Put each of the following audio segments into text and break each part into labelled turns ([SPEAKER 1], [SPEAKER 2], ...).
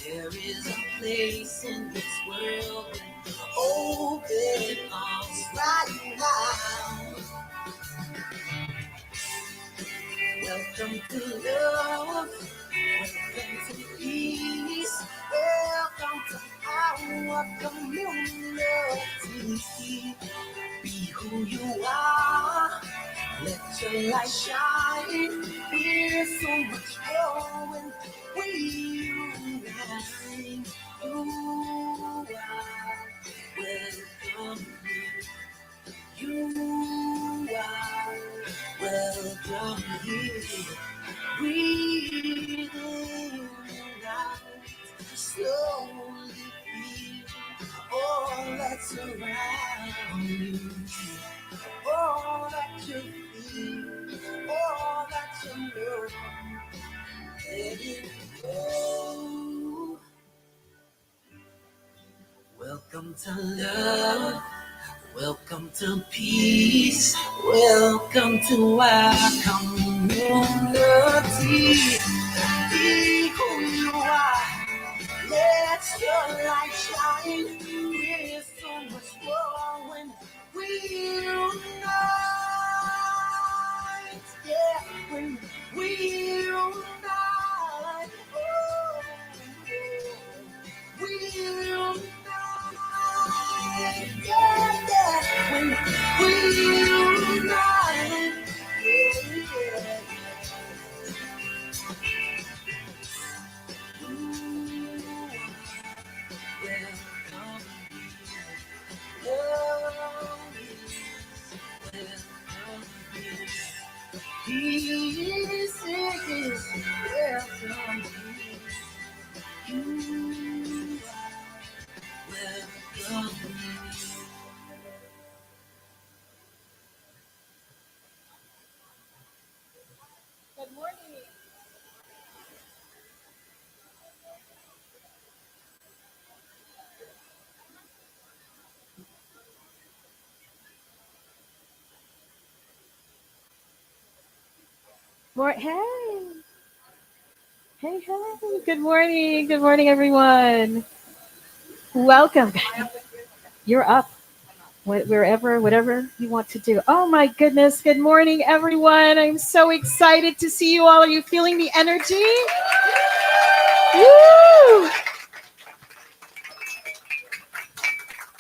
[SPEAKER 1] There is a place in this world with open arms right now. Welcome to love. Welcome to peace. Welcome to our community. Be who you are. Let your light shine. We're so much more when we unite. You are welcome here. You are welcome here. Breathe in out, slowly feel all that's around you. All that you feel, all that you know, let it go. Welcome to love, welcome to peace, welcome to our community. Be who you are, let your light shine. We're so much more when we unite. Yeah, when we unite. Oh, we unite. Yeah, yeah, when we unite. Yeah, yeah. Peace is welcome. You are welcome. Good morning.
[SPEAKER 2] Hey, good morning, everyone. Welcome. You're up, wherever, whatever you want to do. Oh my goodness, good morning, everyone. I'm so excited to see you all. Are you feeling the energy? Woo!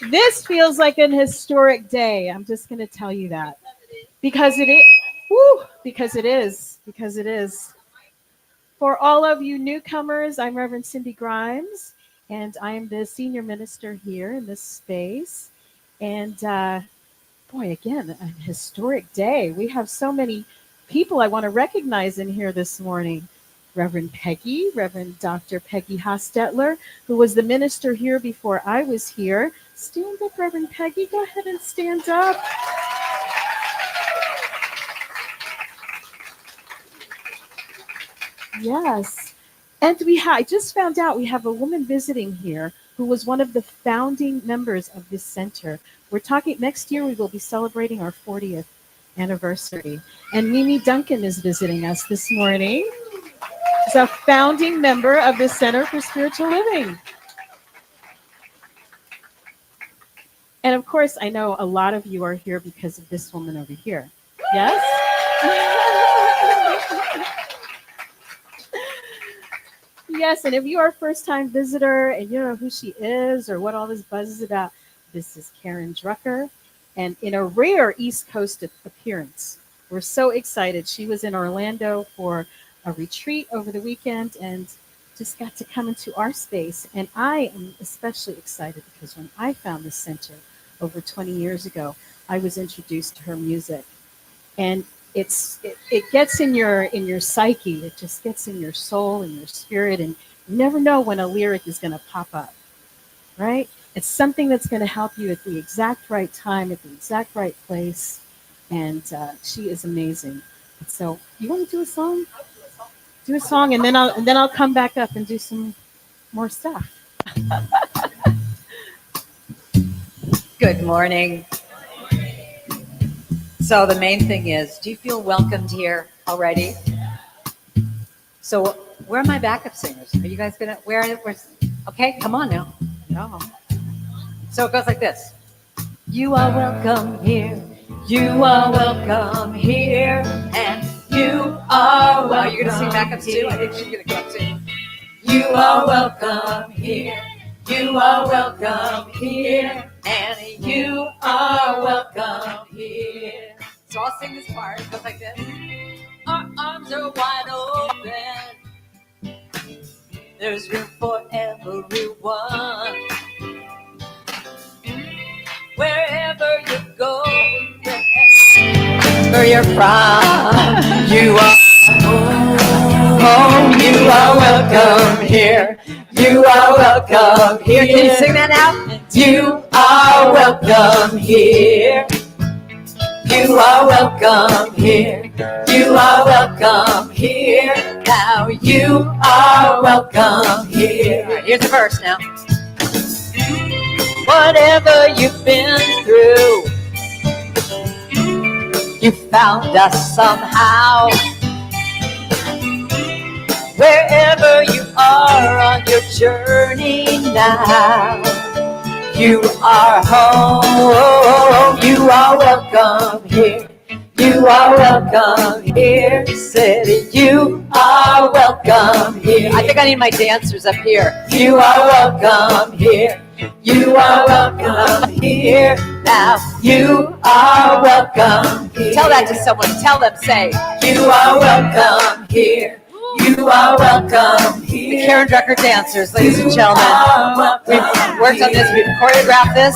[SPEAKER 2] This feels like an historic day. I'm just going to tell you that. Because it is. Woo! Because it is. For all of you newcomers, I'm Reverend Cindy Grimes, and I'm the senior minister here in this space. And boy, again, a historic day. We have so many people I want to recognize in here this morning. Reverend Dr. Peggy Hostetler, who was the minister here before I was here. Stand up, Reverend Peggy. Go ahead and stand up. Yes. And I just found out we have a woman visiting here who was one of the founding members of this center. We're talking next year, we will be celebrating our 40th anniversary. And Mimi Duncan is visiting us this morning. She's a founding member of the Center for Spiritual Living. And of course, I know a lot of you are here because of this woman over here. Yes? Yes, and if you are a first-time visitor and you don't know who she is or what all this buzz is about, this is Karen Drucker, and in a rare East Coast appearance. We're so excited. She was in Orlando for a retreat over the weekend and just got to come into our space. And I am especially excited because when I found the center over 20 years ago, I was introduced to her music. And it gets in your psyche. It just gets in your soul and your spirit, and you never know when a lyric is going to pop up, right? It's something that's going to help you at the exact right time, at the exact right place, and she is amazing. So, you want to do a song? Do a song, and then I'll come back up and do some more stuff.
[SPEAKER 3] Good morning. So the main thing is, do you feel welcomed here already? So where are my backup singers? Are you guys gonna? Where's Okay, come on now.
[SPEAKER 2] No.
[SPEAKER 3] So it goes like this. You are welcome here. You are welcome here. And you are welcome. You're going to sing backups too? I think she's going to come too. You are welcome here. You are welcome here. And you are welcome here. So I'll sing this part. It goes like this. Our arms are wide open. There's room for everyone. Wherever you go, wherever you're from, you are home. You are welcome here. You are welcome here. Can you sing that now? You are welcome here. You are welcome here. You are welcome here. Now you are welcome here. All right, here's the verse now. Whatever you've been through, you found us somehow. Wherever you are on your journey now, you are home. You are welcome here. You are welcome here. Said you are welcome here. I think I need my dancers up here. You are welcome here. You are welcome here. Now you are welcome here. Tell that to someone. Tell them, say, you are welcome here. You are welcome here. The Karen Drucker dancers, ladies and gentlemen. We've worked on this. We've choreographed this.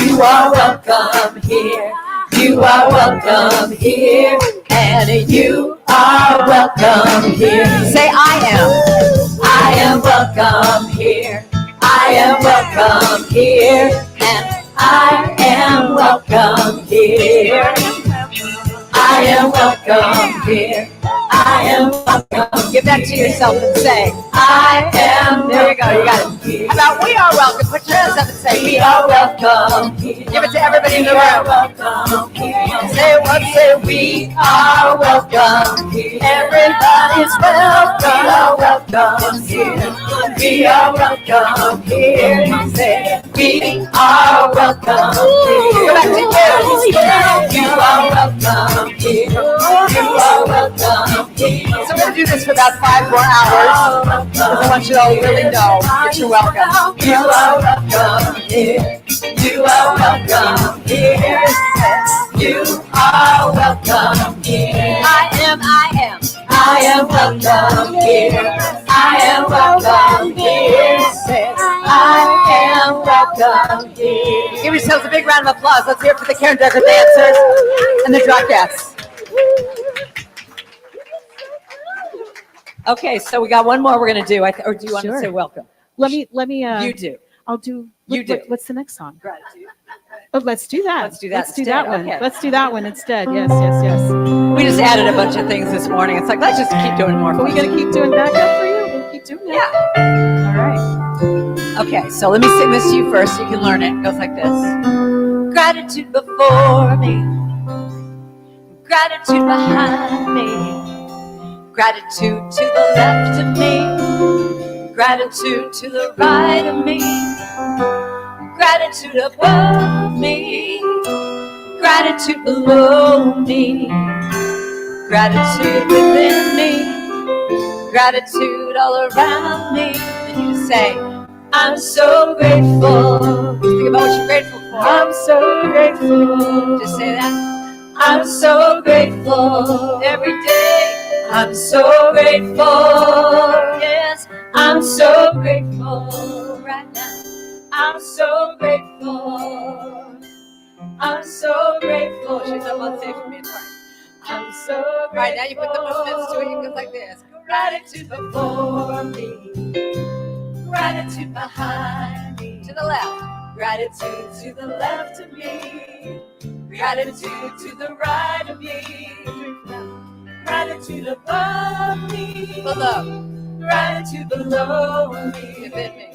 [SPEAKER 3] You are welcome here. You are welcome here. And you are welcome here. Say, I am. I am welcome here. I am welcome here. And I am welcome here. I am welcome here. I am welcome. Give that to yourself and say, I am. There you go. You got it. How about we are welcome? Put your hands up and say, we are welcome. Give it to everybody in the room. Say it once. Say, we are welcome. Everybody's welcome. We are welcome here. We are welcome here. Say, we are welcome here. Go back to you. You are welcome here. You are welcome. So we'll do this for about 5 more hours because I want you to all really know that you're welcome. You are welcome here. You are welcome here. You are welcome here. I am. I am welcome here. I am welcome here. I am welcome here. Give yourselves a big round of applause. Let's hear it for the Karen Drucker dancers and the Druckettes. Okay, so we got one more we're going to do. Or do you want to say welcome?
[SPEAKER 2] Let me.
[SPEAKER 3] You do.
[SPEAKER 2] I'll do.
[SPEAKER 3] You do.
[SPEAKER 2] What's the next song?
[SPEAKER 3] Gratitude.
[SPEAKER 2] Oh, let's do that.
[SPEAKER 3] Let's do that
[SPEAKER 2] Let's do
[SPEAKER 3] instead.
[SPEAKER 2] that one.
[SPEAKER 3] Okay.
[SPEAKER 2] Let's do that one instead. Yes.
[SPEAKER 3] We just added a bunch of things this morning. It's like, let's just keep doing more.
[SPEAKER 2] Are we going to keep doing backup for you? We'll keep doing that.
[SPEAKER 3] Yeah.
[SPEAKER 2] All right.
[SPEAKER 3] Okay, so let me sing this to you first so you can learn it. It goes like this. Gratitude before me. Gratitude behind me. Gratitude to the left of me. Gratitude to the right of me. Gratitude above me. Gratitude below me. Gratitude within me. Gratitude all around me. And you just say, I'm so grateful. Think about what you're grateful for. I'm so grateful. Just say that. I'm so grateful every day. I'm so grateful. Yes, I'm so grateful right now. I'm so grateful. I'm so grateful. She's up on stage with me. I'm so grateful. Right now you put the movements to it. You go like this. Gratitude before me. Gratitude behind me. To the left. Gratitude to the left of me. Gratitude to the right of me. Gratitude above me. Below. Gratitude below me. Within me.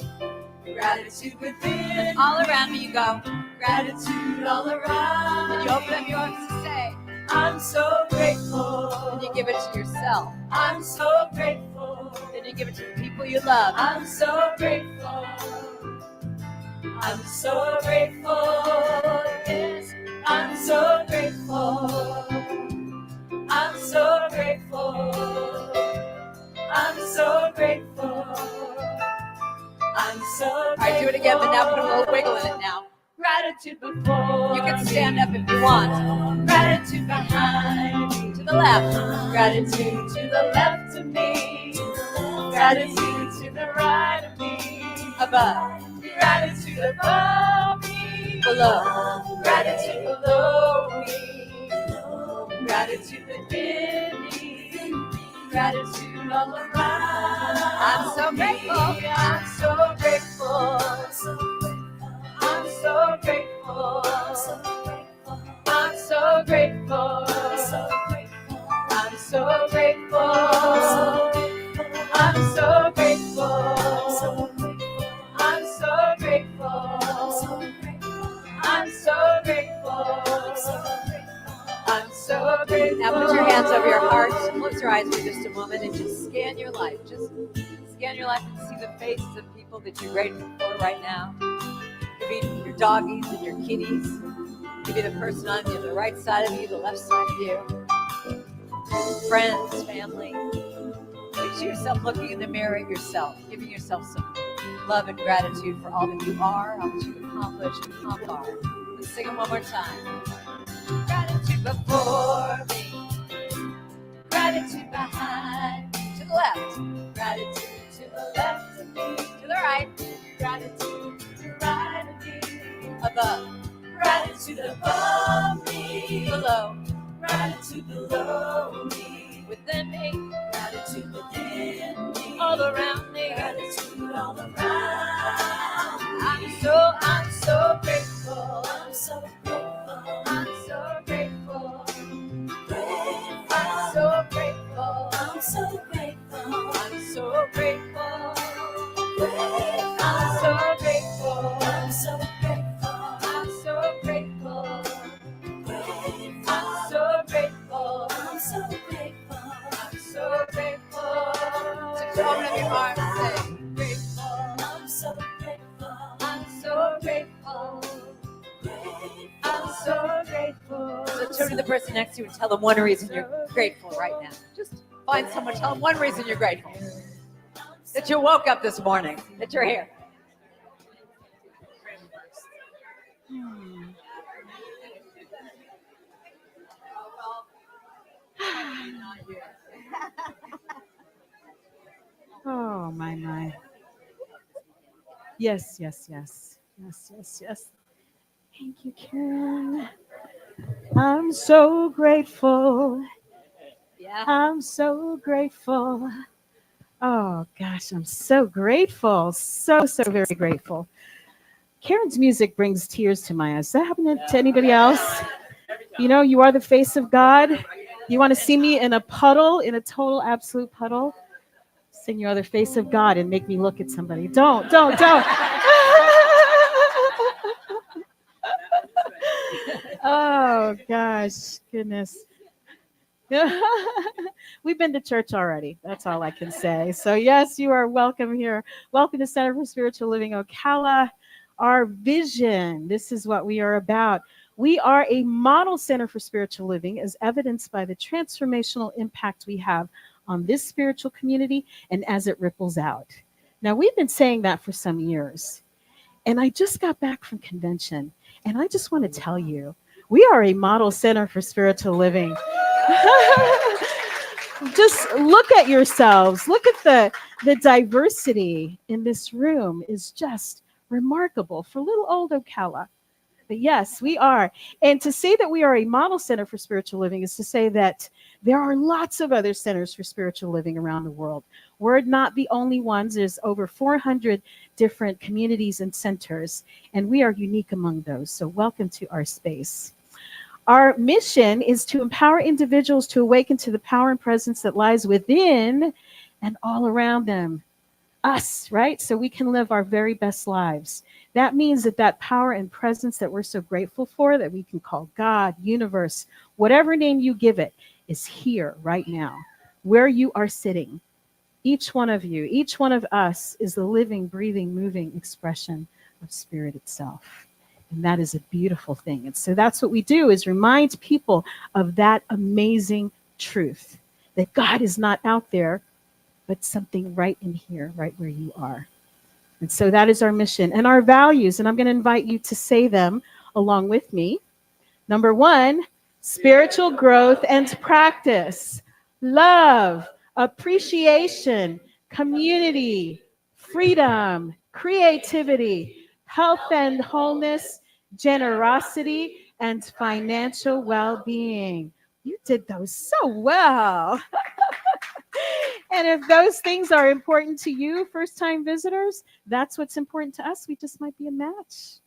[SPEAKER 3] Gratitude within. And all around me you go. Gratitude all around. And you open up your arms to say, I'm so grateful. And you give it to yourself. I'm so grateful. Then you give it to the people you love.
[SPEAKER 1] I'm so grateful. I'm so grateful. Yes, I'm so grateful. I'm so grateful. I'm so grateful. I'm so grateful.
[SPEAKER 3] All right, do it again, but now put a little wiggle in it now.
[SPEAKER 1] Gratitude before.
[SPEAKER 3] You can stand up if you want.
[SPEAKER 1] Gratitude behind me.
[SPEAKER 3] To the left.
[SPEAKER 1] Gratitude to the left of me. Gratitude to the right of me.
[SPEAKER 3] Above.
[SPEAKER 1] Gratitude above me.
[SPEAKER 3] Below.
[SPEAKER 1] Gratitude below me. Gratitude within me. Gratitude all around.
[SPEAKER 3] I'm so grateful.
[SPEAKER 1] I'm so grateful. I'm so grateful. I'm so grateful. I'm so grateful. I'm so grateful. I'm so grateful. I'm so grateful. I'm so grateful.
[SPEAKER 3] Now put your hands over your heart. Close your eyes for just a moment and just scan your life. Just scan your life and see the faces of people that you're grateful for right now. It could be your doggies and your kitties. It could be the person on the right side of you, the left side of you. Friends, family. Picture yourself looking in the mirror at yourself, giving yourself some love and gratitude for all that you are, all that you've accomplished and come are. Let's sing it one more time.
[SPEAKER 1] Gratitude before me. Gratitude behind me.
[SPEAKER 3] To the left,
[SPEAKER 1] Gratitude to the left of me.
[SPEAKER 3] to the right,
[SPEAKER 1] Gratitude to the right of me.
[SPEAKER 3] above,
[SPEAKER 1] Gratitude above me.
[SPEAKER 3] below,
[SPEAKER 1] Gratitude below me.
[SPEAKER 3] within me,
[SPEAKER 1] Gratitude within me.
[SPEAKER 3] all around me.
[SPEAKER 1] Gratitude all around. I'm so grateful. I'm so grateful. I'm so grateful. I'm so grateful. I'm so grateful. I'm so grateful. I'm so grateful. I'm so grateful. I'm so grateful. I'm so grateful. I'm so grateful. I'm so grateful.
[SPEAKER 3] Just open your arms and say,
[SPEAKER 1] Grateful. I'm so grateful. I'm so grateful. I'm so grateful.
[SPEAKER 3] so turn to the person next to you and tell them one reason you're grateful right now. Just find someone, tell them one reason you're grateful. That you woke up this morning, that you're here.
[SPEAKER 2] Oh, my. Yes. Thank you, Karen. I'm so grateful.
[SPEAKER 3] Yeah.
[SPEAKER 2] I'm so grateful. Oh, gosh, I'm so grateful. So very grateful. Karen's music brings tears to my eyes. Does that happen to anybody else? You know, you are the face of God. You want to see me in a puddle, in a total absolute puddle? Sing You Are the Face of God and make me look at somebody. Don't. Oh, gosh, goodness. We've been to church already. That's all I can say. So, yes, you are welcome here. Welcome to Center for Spiritual Living Ocala. Our vision, this is what we are about. We are a model center for spiritual living, as evidenced by the transformational impact we have on this spiritual community and as it ripples out. Now, we've been saying that for some years. And I just got back from convention, and I just want to tell you, we are a model center for spiritual living. Just look at yourselves. Look at the diversity in this room is just remarkable for little old Ocala. But yes, we are. And to say that we are a model center for spiritual living is to say that there are lots of other centers for spiritual living around the world. We're not the only ones. There's over 400 different communities and centers, and we are unique among those. So welcome to our space. Our mission is to empower individuals to awaken to the power and presence that lies within and all around them. Us, right? So we can live our very best lives. That means that power and presence that we're so grateful for, that we can call God, universe, whatever name you give it, is here right now, where you are sitting. Each one of you, each one of us is the living, breathing, moving expression of spirit itself. And that is a beautiful thing. And so that's what we do, is remind people of that amazing truth, that God is not out there, but something right in here, right where you are. And so that is our mission and our values. And I'm going to invite you to say them along with me. Number 1, spiritual growth and practice, love, appreciation, community, freedom, creativity, health and wholeness, generosity, and financial well-being. You did those so well. And if those things are important to you, first-time visitors, that's what's important to us. We just might be a match,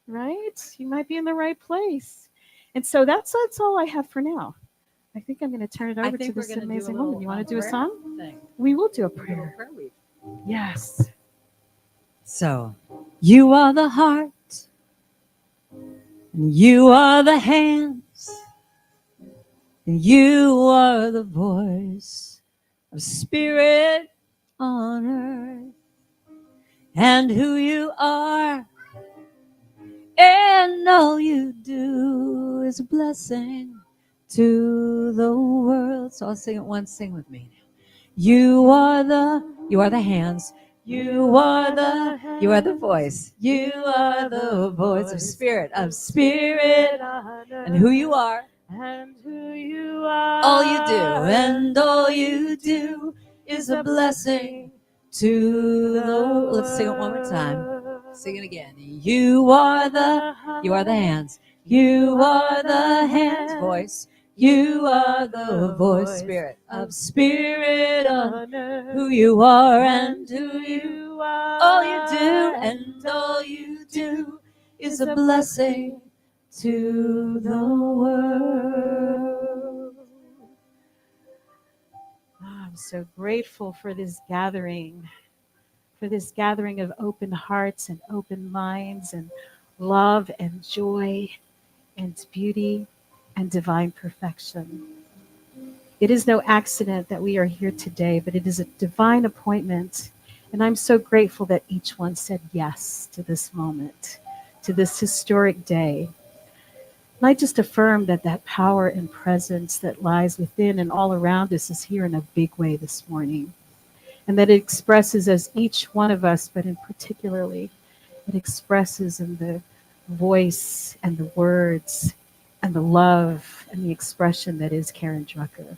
[SPEAKER 2] right? You might be in the right place. And so that's all I have for now. I think I'm going to turn it over to this amazing woman. You want to do a song?
[SPEAKER 3] Thing.
[SPEAKER 2] We will do a prayer. Yes.
[SPEAKER 3] So, you are the heart, and you are the hands, and you are the voice of spirit on earth, and who you are, and all you do is a blessing to the world. So I'll sing it once. Sing with me now. You are the hands. You are the voice. You are the voice of spirit, and who you are,
[SPEAKER 2] and who you are.
[SPEAKER 3] all you do, and all you do is a blessing to the. Let's sing it one more time. Sing it again. You are the hands. You are the hands, voice. You are the voice, spirit of spirit on who you are and who you are. All you do and all you do is a blessing to the world.
[SPEAKER 2] I'm so grateful for this gathering of open hearts and open minds and love and joy and beauty and divine perfection. It is no accident that we are here today, but it is a divine appointment. And I'm so grateful that each one said yes to this moment, to this historic day. And I just affirm that power and presence that lies within and all around us is here in a big way this morning. And that it expresses as each one of us, but in particularly, it expresses in the voice and the words and the love and the expression that is Karen Drucker.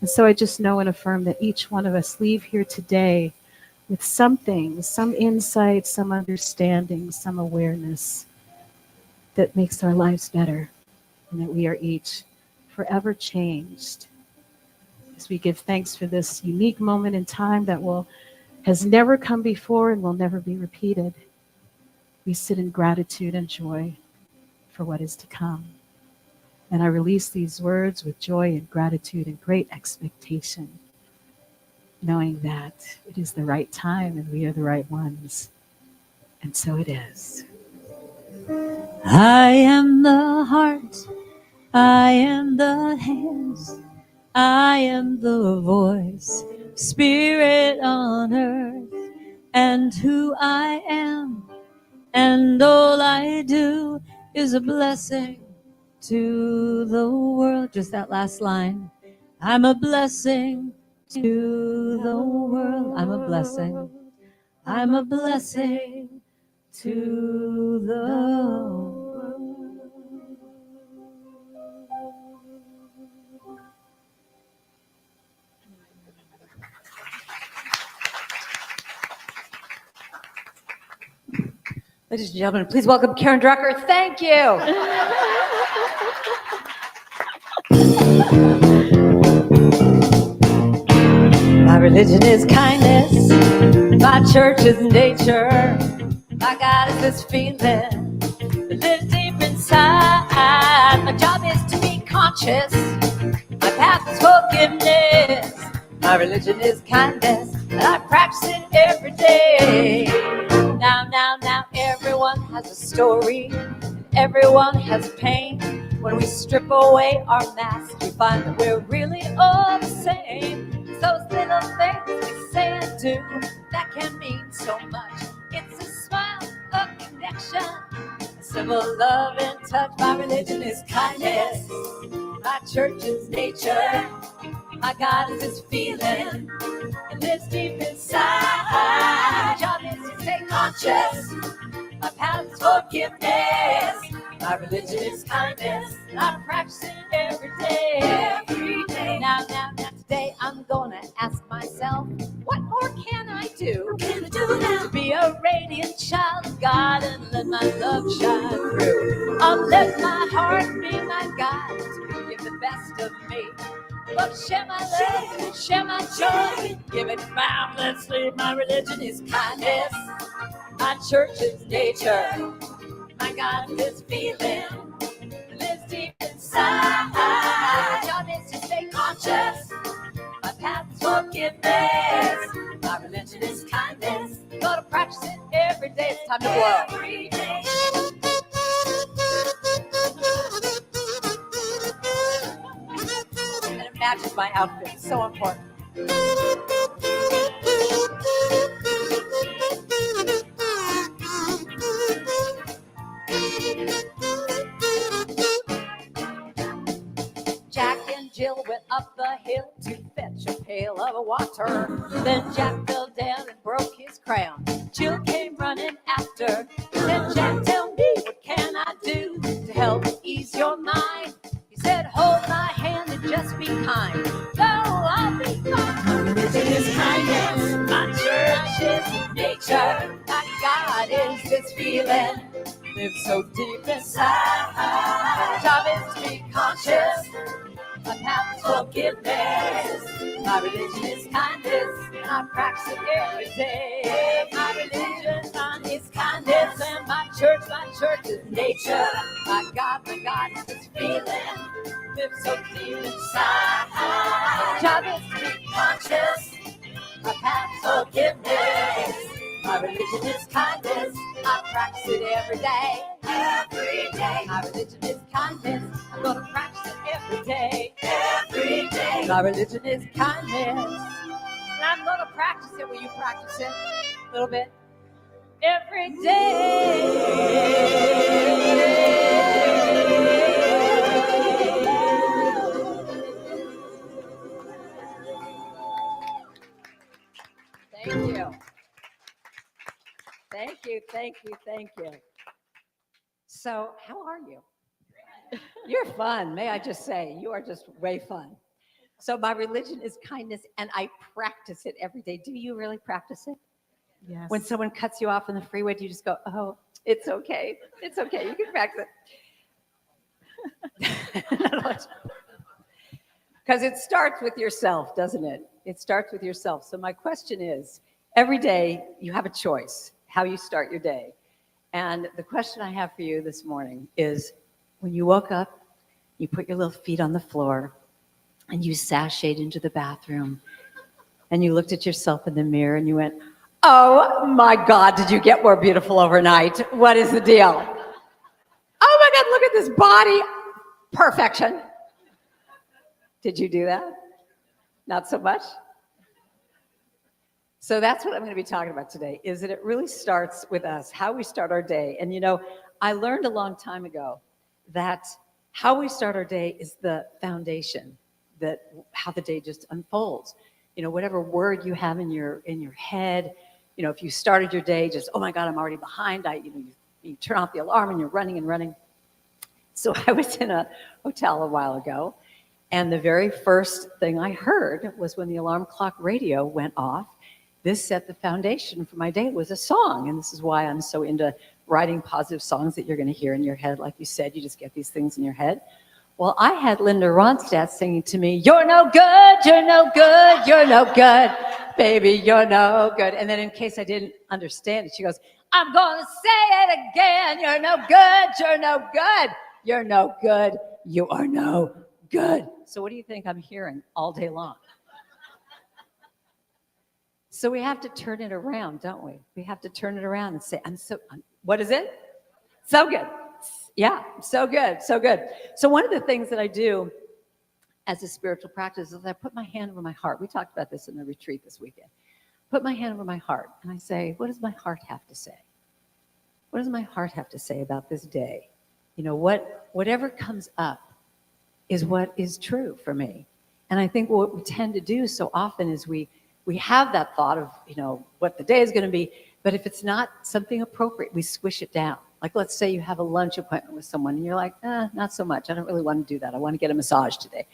[SPEAKER 2] And so I just know and affirm that each one of us leave here today with something, some insight, some understanding, some awareness that makes our lives better, and that we are each forever changed. As we give thanks for this unique moment in time that has never come before and will never be repeated, we sit in gratitude and joy for what is to come. And I release these words with joy and gratitude and great expectation, knowing that it is the right time and we are the right ones. And so it is.
[SPEAKER 3] I am the heart. I am the hands. I am the voice, spirit on earth, and who I am, and all I do is a blessing to the world. Just that last line. I'm a blessing to the world. I'm a blessing. I'm a blessing to the world. Ladies and gentlemen, please welcome Karen Drucker. Thank you. My religion is kindness. My church is nature. My God is this feeling that lives deep inside. My job is to be conscious. My path is forgiveness. My religion is kindness, and I practice it every day. Now, everyone has a story. Everyone has pain. When we strip away our masks, we find that we're really all the same. It's those little things we do that can mean so much. It's a smile, a connection, a simple love and touch. My religion is kindness. My church is nature. My God is this feeling. It lives deep inside. Job is to stay conscious. My path is forgiveness. My religion is kindness. I practice it every day. Every day. Now, today I'm gonna ask myself, what more can I do? What can I do now? To be a radiant child of God and let my love shine through. I'll let my heart be my guide to give the best of me. Love, share my love, share my joy, give it boundlessly. My religion is kindness. My church is nature. My God is feeling. Lives deep inside. My job is to stay conscious. My path is forgiveness. My religion is kindness. Gotta practice it every day. It's time to blow. Every day. And it matches my outfit. It's so important. Jack and Jill went up the hill to fetch a pail of water. Then Jack fell down and broke his crown. Jill came running after. Said, Jack, tell me, what can I do to help ease your mind? He said, hold my hand and just be kind. No, I'll be fine. My religion is kindness. My church is nature. My God is this feeling. Live so deep inside. My job is to be conscious. My path is forgiveness. My religion is kindness. And I practice it every day. My religion is kindness. And my church is nature. My God is this feeling. Live so deep inside. My job is to be conscious. My path is forgiveness. My religion is kindness. I practice it every day. Every day. My religion is kindness. I'm gonna practice it every day. Every day. My religion is kindness. And I'm gonna practice it. Will you practice it a little bit? Every day. Thank you. Thank you. So, how are you? You're fun, may I just say. You are just way fun. So, my religion is kindness, and I practice it every day. Do you really practice it?
[SPEAKER 2] Yes.
[SPEAKER 3] When someone cuts you off on the freeway, do you just go, oh, it's okay. It's okay. You can practice it. Because it starts with yourself, doesn't it? It starts with yourself. So my question is, every day you have a choice how you start your day. And the question I have for you this morning is, when you woke up, you put your little feet on the floor, and you sashayed into the bathroom, and you looked at yourself in the mirror, and you went, oh my God, did you get more beautiful overnight? What is the deal? Oh my God, look at this body. Perfection. Did you do that? Not so much? So that's what I'm going to be talking about today, is that it really starts with us, how we start our day. And you know, I learned a long time ago that how we start our day is the foundation, that how the day just unfolds. You know, whatever word you have in your head, you know, if you started your day just, oh my God, I'm already behind, you turn off the alarm and you're running and running. So I was in a hotel a while ago, and the very first thing I heard was when the alarm clock radio went off. This set the foundation for my day. It was a song, and this is why I'm so into writing positive songs that you're going to hear in your head. Like you said, you just get these things in your head. Well, I had Linda Ronstadt singing to me, you're no good, you're no good, you're no good, baby, you're no good. And then in case I didn't understand it, she goes, I'm going to say it again, you're no good, you're no good, you're no good, you are no good. So what do you think I'm hearing all day long? So we have to turn it around, don't we? We have to turn it around and say, what is it? So good. Yeah, so good, so good. So one of the things that I do as a spiritual practice is I put my hand over my heart. We talked about this in the retreat this weekend. put my hand over my heart and I say, what does my heart have to say? What does my heart have to say about this day? You know, whatever comes up is what is true for me. And I think what we tend to do so often is we have that thought of, you know, what the day is going to be, but if it's not something appropriate, we squish it down. Like, let's say you have a lunch appointment with someone and you're like, not so much. I don't really want to do that. I want to get a massage today.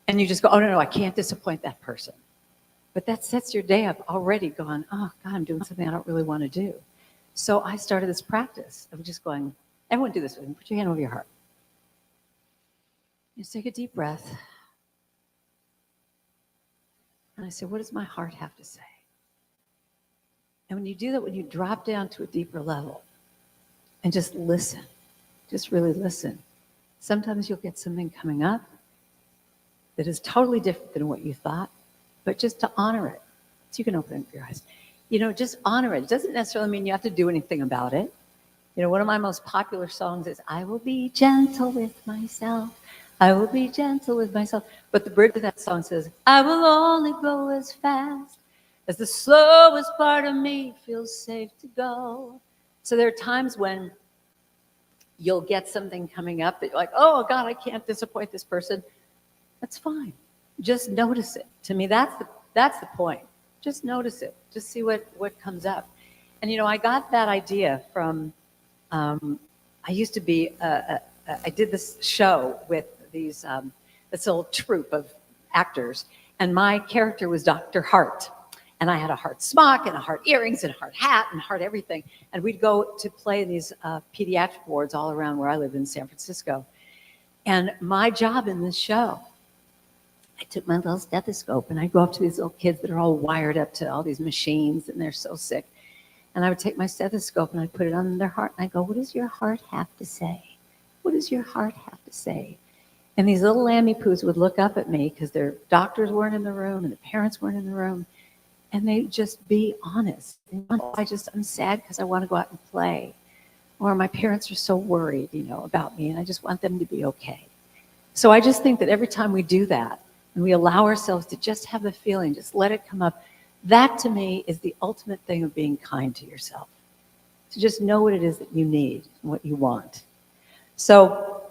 [SPEAKER 3] And you just go, oh, no, I can't disappoint that person. But that sets your day up already going, oh, God, I'm doing something I don't really want to do. So I started this practice of just going, everyone do this with me. Put your hand over your heart. Just take a deep breath. And I say, what does my heart have to say? And when you do that, when you drop down to a deeper level and just listen, just really listen, sometimes you'll get something coming up that is totally different than what you thought, but just to honor it. So you can open up your eyes. You know, just honor it. It doesn't necessarily mean you have to do anything about it. You know, one of my most popular songs is, I will be gentle with myself. I will be gentle with myself. But the bridge of that song says, I will only go as fast as the slowest part of me feels safe to go. So there are times when you'll get something coming up that you're like, oh, God, I can't disappoint this person. That's fine. Just notice it. To me, that's the point. Just notice it. Just see what comes up. And, you know, I got that idea from, I used to be, I did this show with these, this little troupe of actors, and my character was Dr. Hart. And I had a heart smock and a heart earrings and a heart hat and heart everything. And we'd go to play in these pediatric wards all around where I live in San Francisco. And my job in this show, I took my little stethoscope and I'd go up to these little kids that are all wired up to all these machines and they're so sick. And I would take my stethoscope and I'd put it on their heart and I'd go, what does your heart have to say? What does your heart have to say? And these little lammy poos would look up at me because their doctors weren't in the room and the parents weren't in the room. And they'd just be honest. I'm sad because I want to go out and play. Or my parents are so worried, you know, about me and I just want them to be okay. So I just think that every time we do that, and we allow ourselves to just have the feeling, just let it come up, that to me is the ultimate thing of being kind to yourself. To just know what it is that you need and what you want. So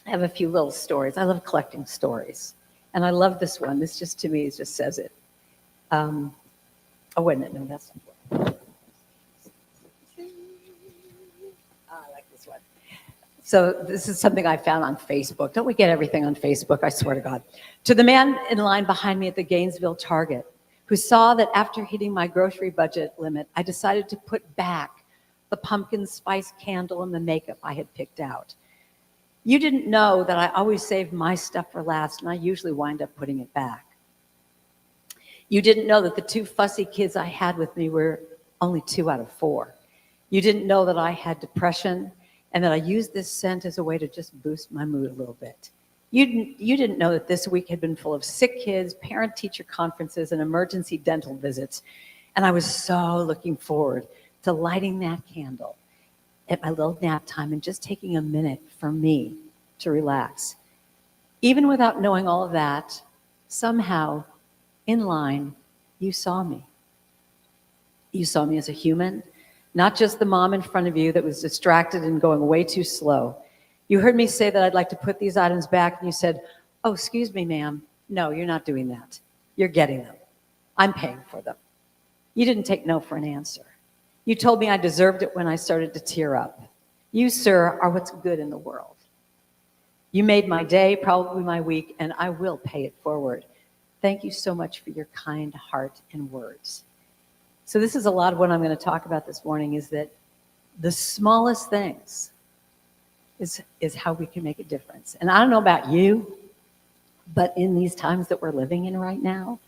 [SPEAKER 3] I have a few little stories. I love collecting stories. And I love this one. This just to me just says it. Oh, wait a minute. No, that's not. I like this one. So this is something I found on Facebook. Don't we get everything on Facebook? I swear to God. To the man in line behind me at the Gainesville Target, who saw that after hitting my grocery budget limit, I decided to put back the pumpkin spice candle and the makeup I had picked out. You didn't know that I always save my stuff for last, and I usually wind up putting it back. You didn't know that the 2 fussy kids I had with me were only 2 out of 4. You didn't know that I had depression and that I used this scent as a way to just boost my mood a little bit. You didn't know that this week had been full of sick kids, parent-teacher conferences, and emergency dental visits. And I was so looking forward to lighting that candle at my little nap time and just taking a minute for me to relax. Even without knowing all of that, somehow, in line, you saw me. You saw me as a human, not just the mom in front of you that was distracted and going way too slow. You heard me say that I'd like to put these items back, and you said, oh, excuse me, ma'am. No, you're not doing that. You're getting them. I'm paying for them. You didn't take no for an answer. You told me I deserved it when I started to tear up. You, sir, are what's good in the world. You made my day, probably my week, and I will pay it forward. Thank you so much for your kind heart and words. So this is a lot of what I'm going to talk about this morning, is that the smallest things is how we can make a difference. And I don't know about you, but in these times that we're living in right now,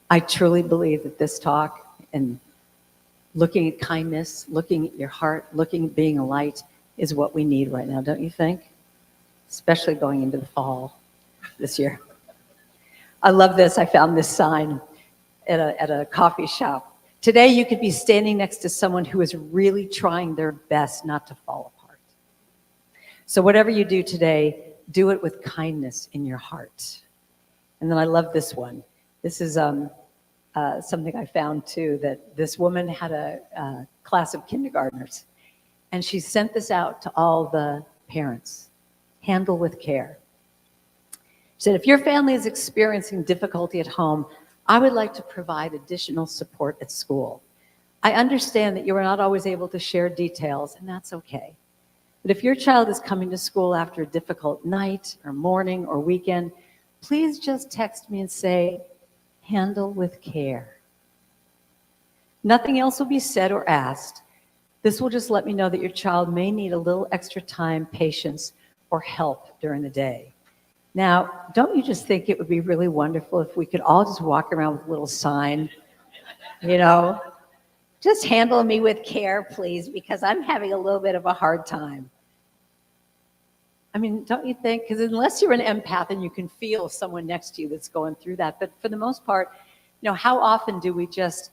[SPEAKER 3] I truly believe that this talk and looking at kindness, looking at your heart, looking at being a light is what we need right now, don't you think? Especially going into the fall this year. I love this. I found this sign at a coffee shop. Today, you could be standing next to someone who is really trying their best not to fall apart. So whatever you do today, do it with kindness in your heart. And then I love this one. This is something I found too, that this woman had a class of kindergartners, and she sent this out to all the parents. Handle with care. She said, if your family is experiencing difficulty at home, I would like to provide additional support at school. I understand that you are not always able to share details, and that's okay. But if your child is coming to school after a difficult night or morning or weekend, please just text me and say, handle with care. Nothing else will be said or asked. This will just let me know that your child may need a little extra time, patience, or help during the day. Now, don't you just think it would be really wonderful if we could all just walk around with a little sign, just handle me with care, please, because I'm having a little bit of a hard time. I mean, don't you think? Because unless you're an empath and you can feel someone next to you that's going through that, but for the most part, how often do we just,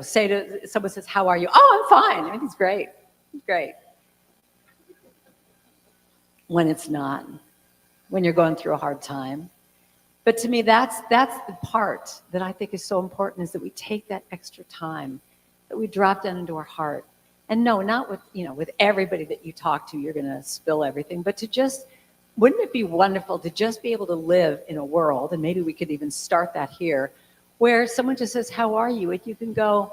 [SPEAKER 3] say to someone says, how are you? Oh, I'm fine. I mean, it's great. It's great. When it's not, when you're going through a hard time. But to me, that's the part that I think is so important, is that we take that extra time, that we drop down into our heart. And no, not with everybody that you talk to, you're going to spill everything, but wouldn't it be wonderful to just be able to live in a world, and maybe we could even start that here, where someone just says, how are you? And you can go,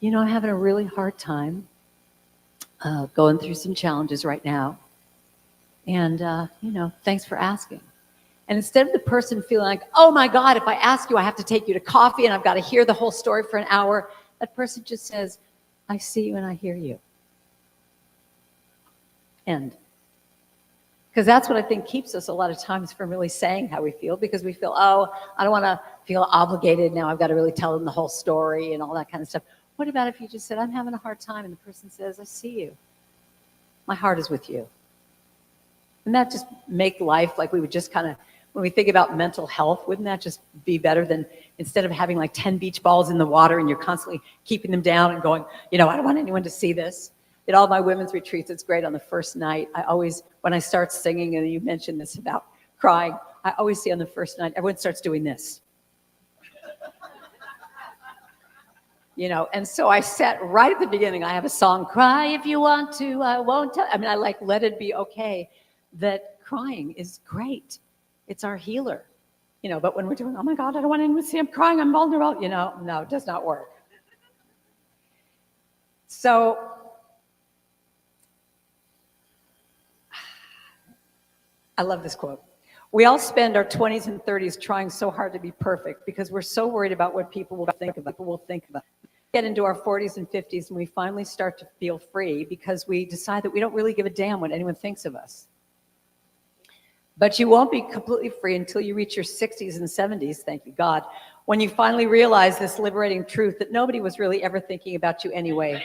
[SPEAKER 3] I'm having a really hard time going through some challenges right now. And, thanks for asking. And instead of the person feeling like, oh my God, if I ask you, I have to take you to coffee and I've got to hear the whole story for an hour, that person just says, I see you and I hear you. End. Because that's what I think keeps us a lot of times from really saying how we feel, because we feel, oh, I don't want to feel obligated. Now I've got to really tell them the whole story and all that kind of stuff. What about if you just said, I'm having a hard time, and the person says, I see you. My heart is with you. And that just make life like we would just kind of, when we think about mental health, wouldn't that just be better than instead of having like 10 beach balls in the water and you're constantly keeping them down and going, I don't want anyone to see this. At all my women's retreats, it's great on the first night. I always, when I start singing, and you mentioned this about crying, I always see on the first night, everyone starts doing this. And so I set right at the beginning, I have a song, cry if you want to, I won't tell. I mean, I like, let it be okay, that crying is great. It's our healer, but when we're doing, oh my God, I don't want anyone to see I'm crying, I'm vulnerable, no, it does not work. So I love this quote. We all spend our 20s and 30s trying so hard to be perfect because we're so worried about what people will think about. Get into our 40s and 50s and we finally start to feel free because we decide that we don't really give a damn what anyone thinks of us. But you won't be completely free until you reach your 60s and 70s, thank you God, when you finally realize this liberating truth that nobody was really ever thinking about you anyway.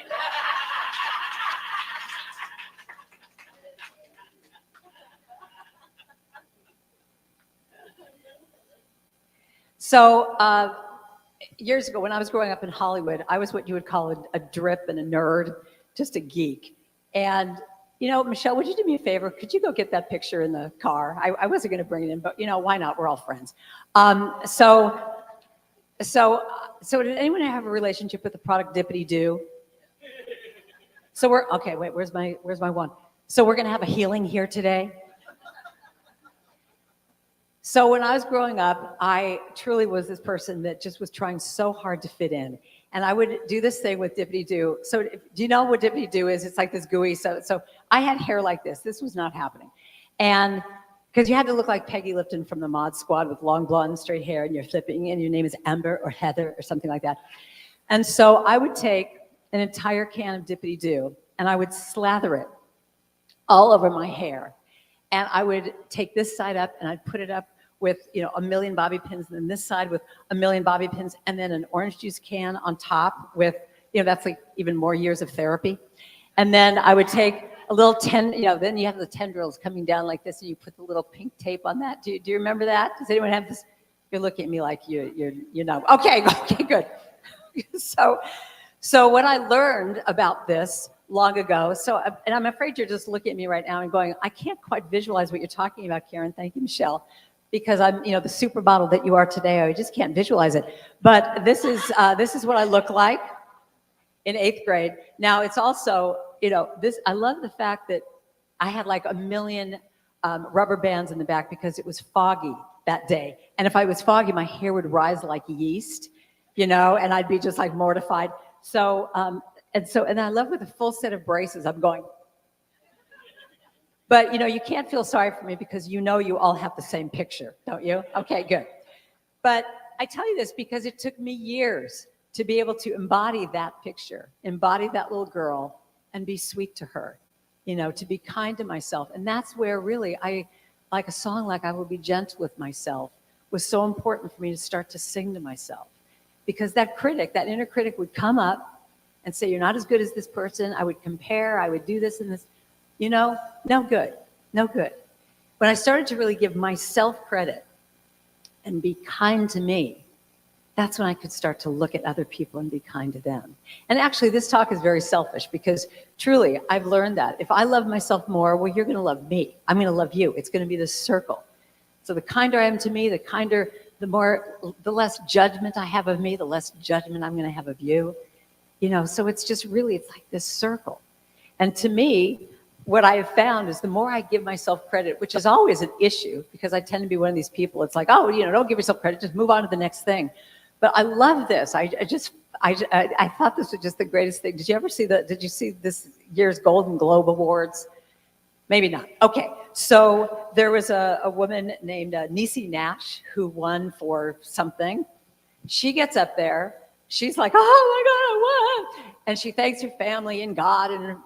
[SPEAKER 3] So years ago, when I was growing up in Hollywood, I was what you would call a drip and a nerd, just a geek. And Michelle, would you do me a favor? Could you go get that picture in the car? I wasn't going to bring it in, but why not? We're all friends. So did anyone have a relationship with the product Dippity Doo? So where's my one? So we're going to have a healing here today. So when I was growing up, I truly was this person that just was trying so hard to fit in. And I would do this thing with Dippity Doo. So do you know what Dippity Doo is? It's like this gooey. So I had hair like this. This was not happening. And because you had to look like Peggy Lipton from the Mod Squad with long blonde straight hair, and you're flipping, and your name is Amber or Heather or something like that. And so I would take an entire can of Dippity Doo and I would slather it all over my hair. And I would take this side up and I'd put it up with a million bobby pins, and then this side with a million bobby pins, and then an orange juice can on top with, that's like even more years of therapy. And then I would take a little then you have the tendrils coming down like this, and you put the little pink tape on that. Do you remember that? Does anyone have this? You're looking at me like you're Okay, good. So what I learned about this long ago, and I'm afraid you're just looking at me right now and going, I can't quite visualize what you're talking about, Karen. Thank you, Michelle. because I'm, the supermodel that you are today. I just can't visualize it. But this is what I look like in 8th grade. Now it's also, this. I love the fact that I had like a million rubber bands in the back because it was foggy that day. And if I was foggy, my hair would rise like yeast, and I'd be just like mortified. So, and I love with a full set of braces, I'm going. But, you can't feel sorry for me because you all have the same picture, don't you? Okay, good. But I tell you this because it took me years to be able to embody that picture, embody that little girl, and be sweet to her, to be kind to myself. And that's where really like a song like I Will Be Gentle with Myself was so important for me to start to sing to myself. Because that inner critic would come up and say, you're not as good as this person. I would compare, I would do this and this. No good, no good. When I started to really give myself credit and be kind to me, that's when I could start to look at other people and be kind to them. And actually, this talk is very selfish because truly, I've learned that if I love myself more, well, you're going to love me. I'm going to love you. It's going to be this circle. So the kinder I am to me, the less judgment I have of me, the less judgment I'm going to have of you. So it's just really, it's like this circle. And to me, what I have found is the more I give myself credit, which is always an issue because I tend to be one of these people, it's like, oh, don't give yourself credit, just move on to the next thing. But I love this. I thought this was just the greatest thing. Did you see this year's Golden Globe Awards? Maybe not. Okay. So there was a woman named Niecy Nash who won for something. She gets up there. She's like, oh my God, I won. And she thanks her family and God and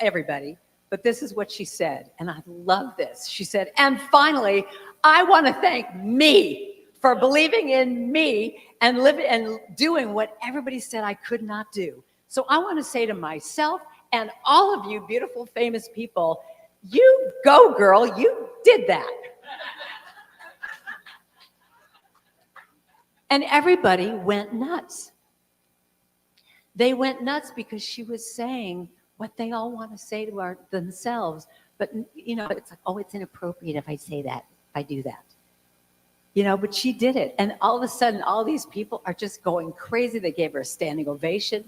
[SPEAKER 3] everybody. But this is what she said, and I love this. She said, and finally, I want to thank me for believing in me and living and doing what everybody said I could not do. So I want to say to myself and all of you beautiful, famous people, you go, girl, you did that. And everybody went nuts. They went nuts because she was saying what they all want to say to themselves. But, it's like, oh, it's inappropriate if I say that, if I do that. But she did it. And all of a sudden, all these people are just going crazy. They gave her a standing ovation.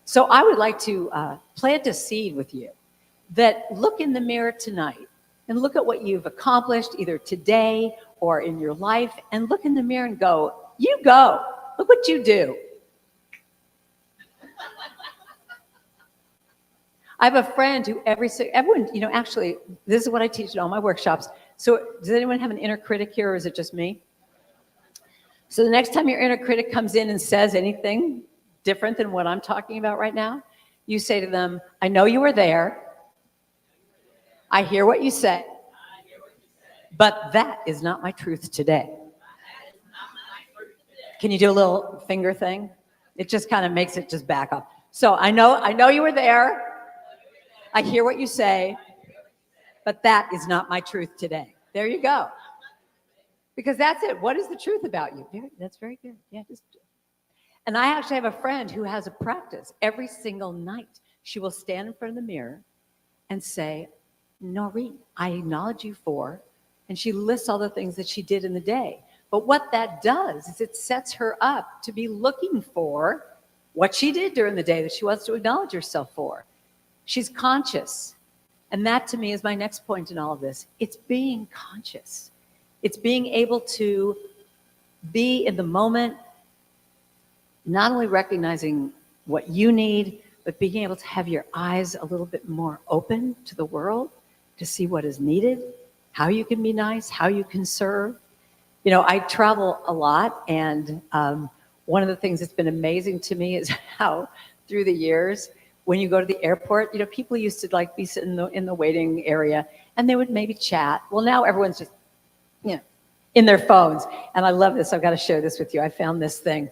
[SPEAKER 3] So I would like to plant a seed with you that look in the mirror tonight and look at what you've accomplished either today or in your life and look in the mirror and go, you go. Look what you do. I have a friend who everyone, actually, this is what I teach in all my workshops. So does anyone have an inner critic here, or is it just me? So the next time your inner critic comes in and says anything different than what I'm talking about right now, you say to them, I know you were there. I hear what you say. But that is not my truth today. Can you do a little finger thing? It just kind of makes it just back up. So I know you were there. I hear what you say, but that is not my truth today. There you go. Because that's it. What is the truth about you? That's very good. Yeah, and I actually have a friend who has a practice every single night. She will stand in front of the mirror and say, Noreen, I acknowledge you for, and she lists all the things that she did in the day. But what that does is it sets her up to be looking for what she did during the day that she wants to acknowledge herself for. She's conscious. And that to me is my next point in all of this. It's being conscious. It's being able to be in the moment, not only recognizing what you need, but being able to have your eyes a little bit more open to the world, to see what is needed, how you can be nice, how you can serve. I travel a lot, and one of the things that's been amazing to me is how through the years, when you go to the airport, people used to be sitting in the waiting area and they would maybe chat. Well, now everyone's just, in their phones. And I love this. I've got to share this with you. I found this thing.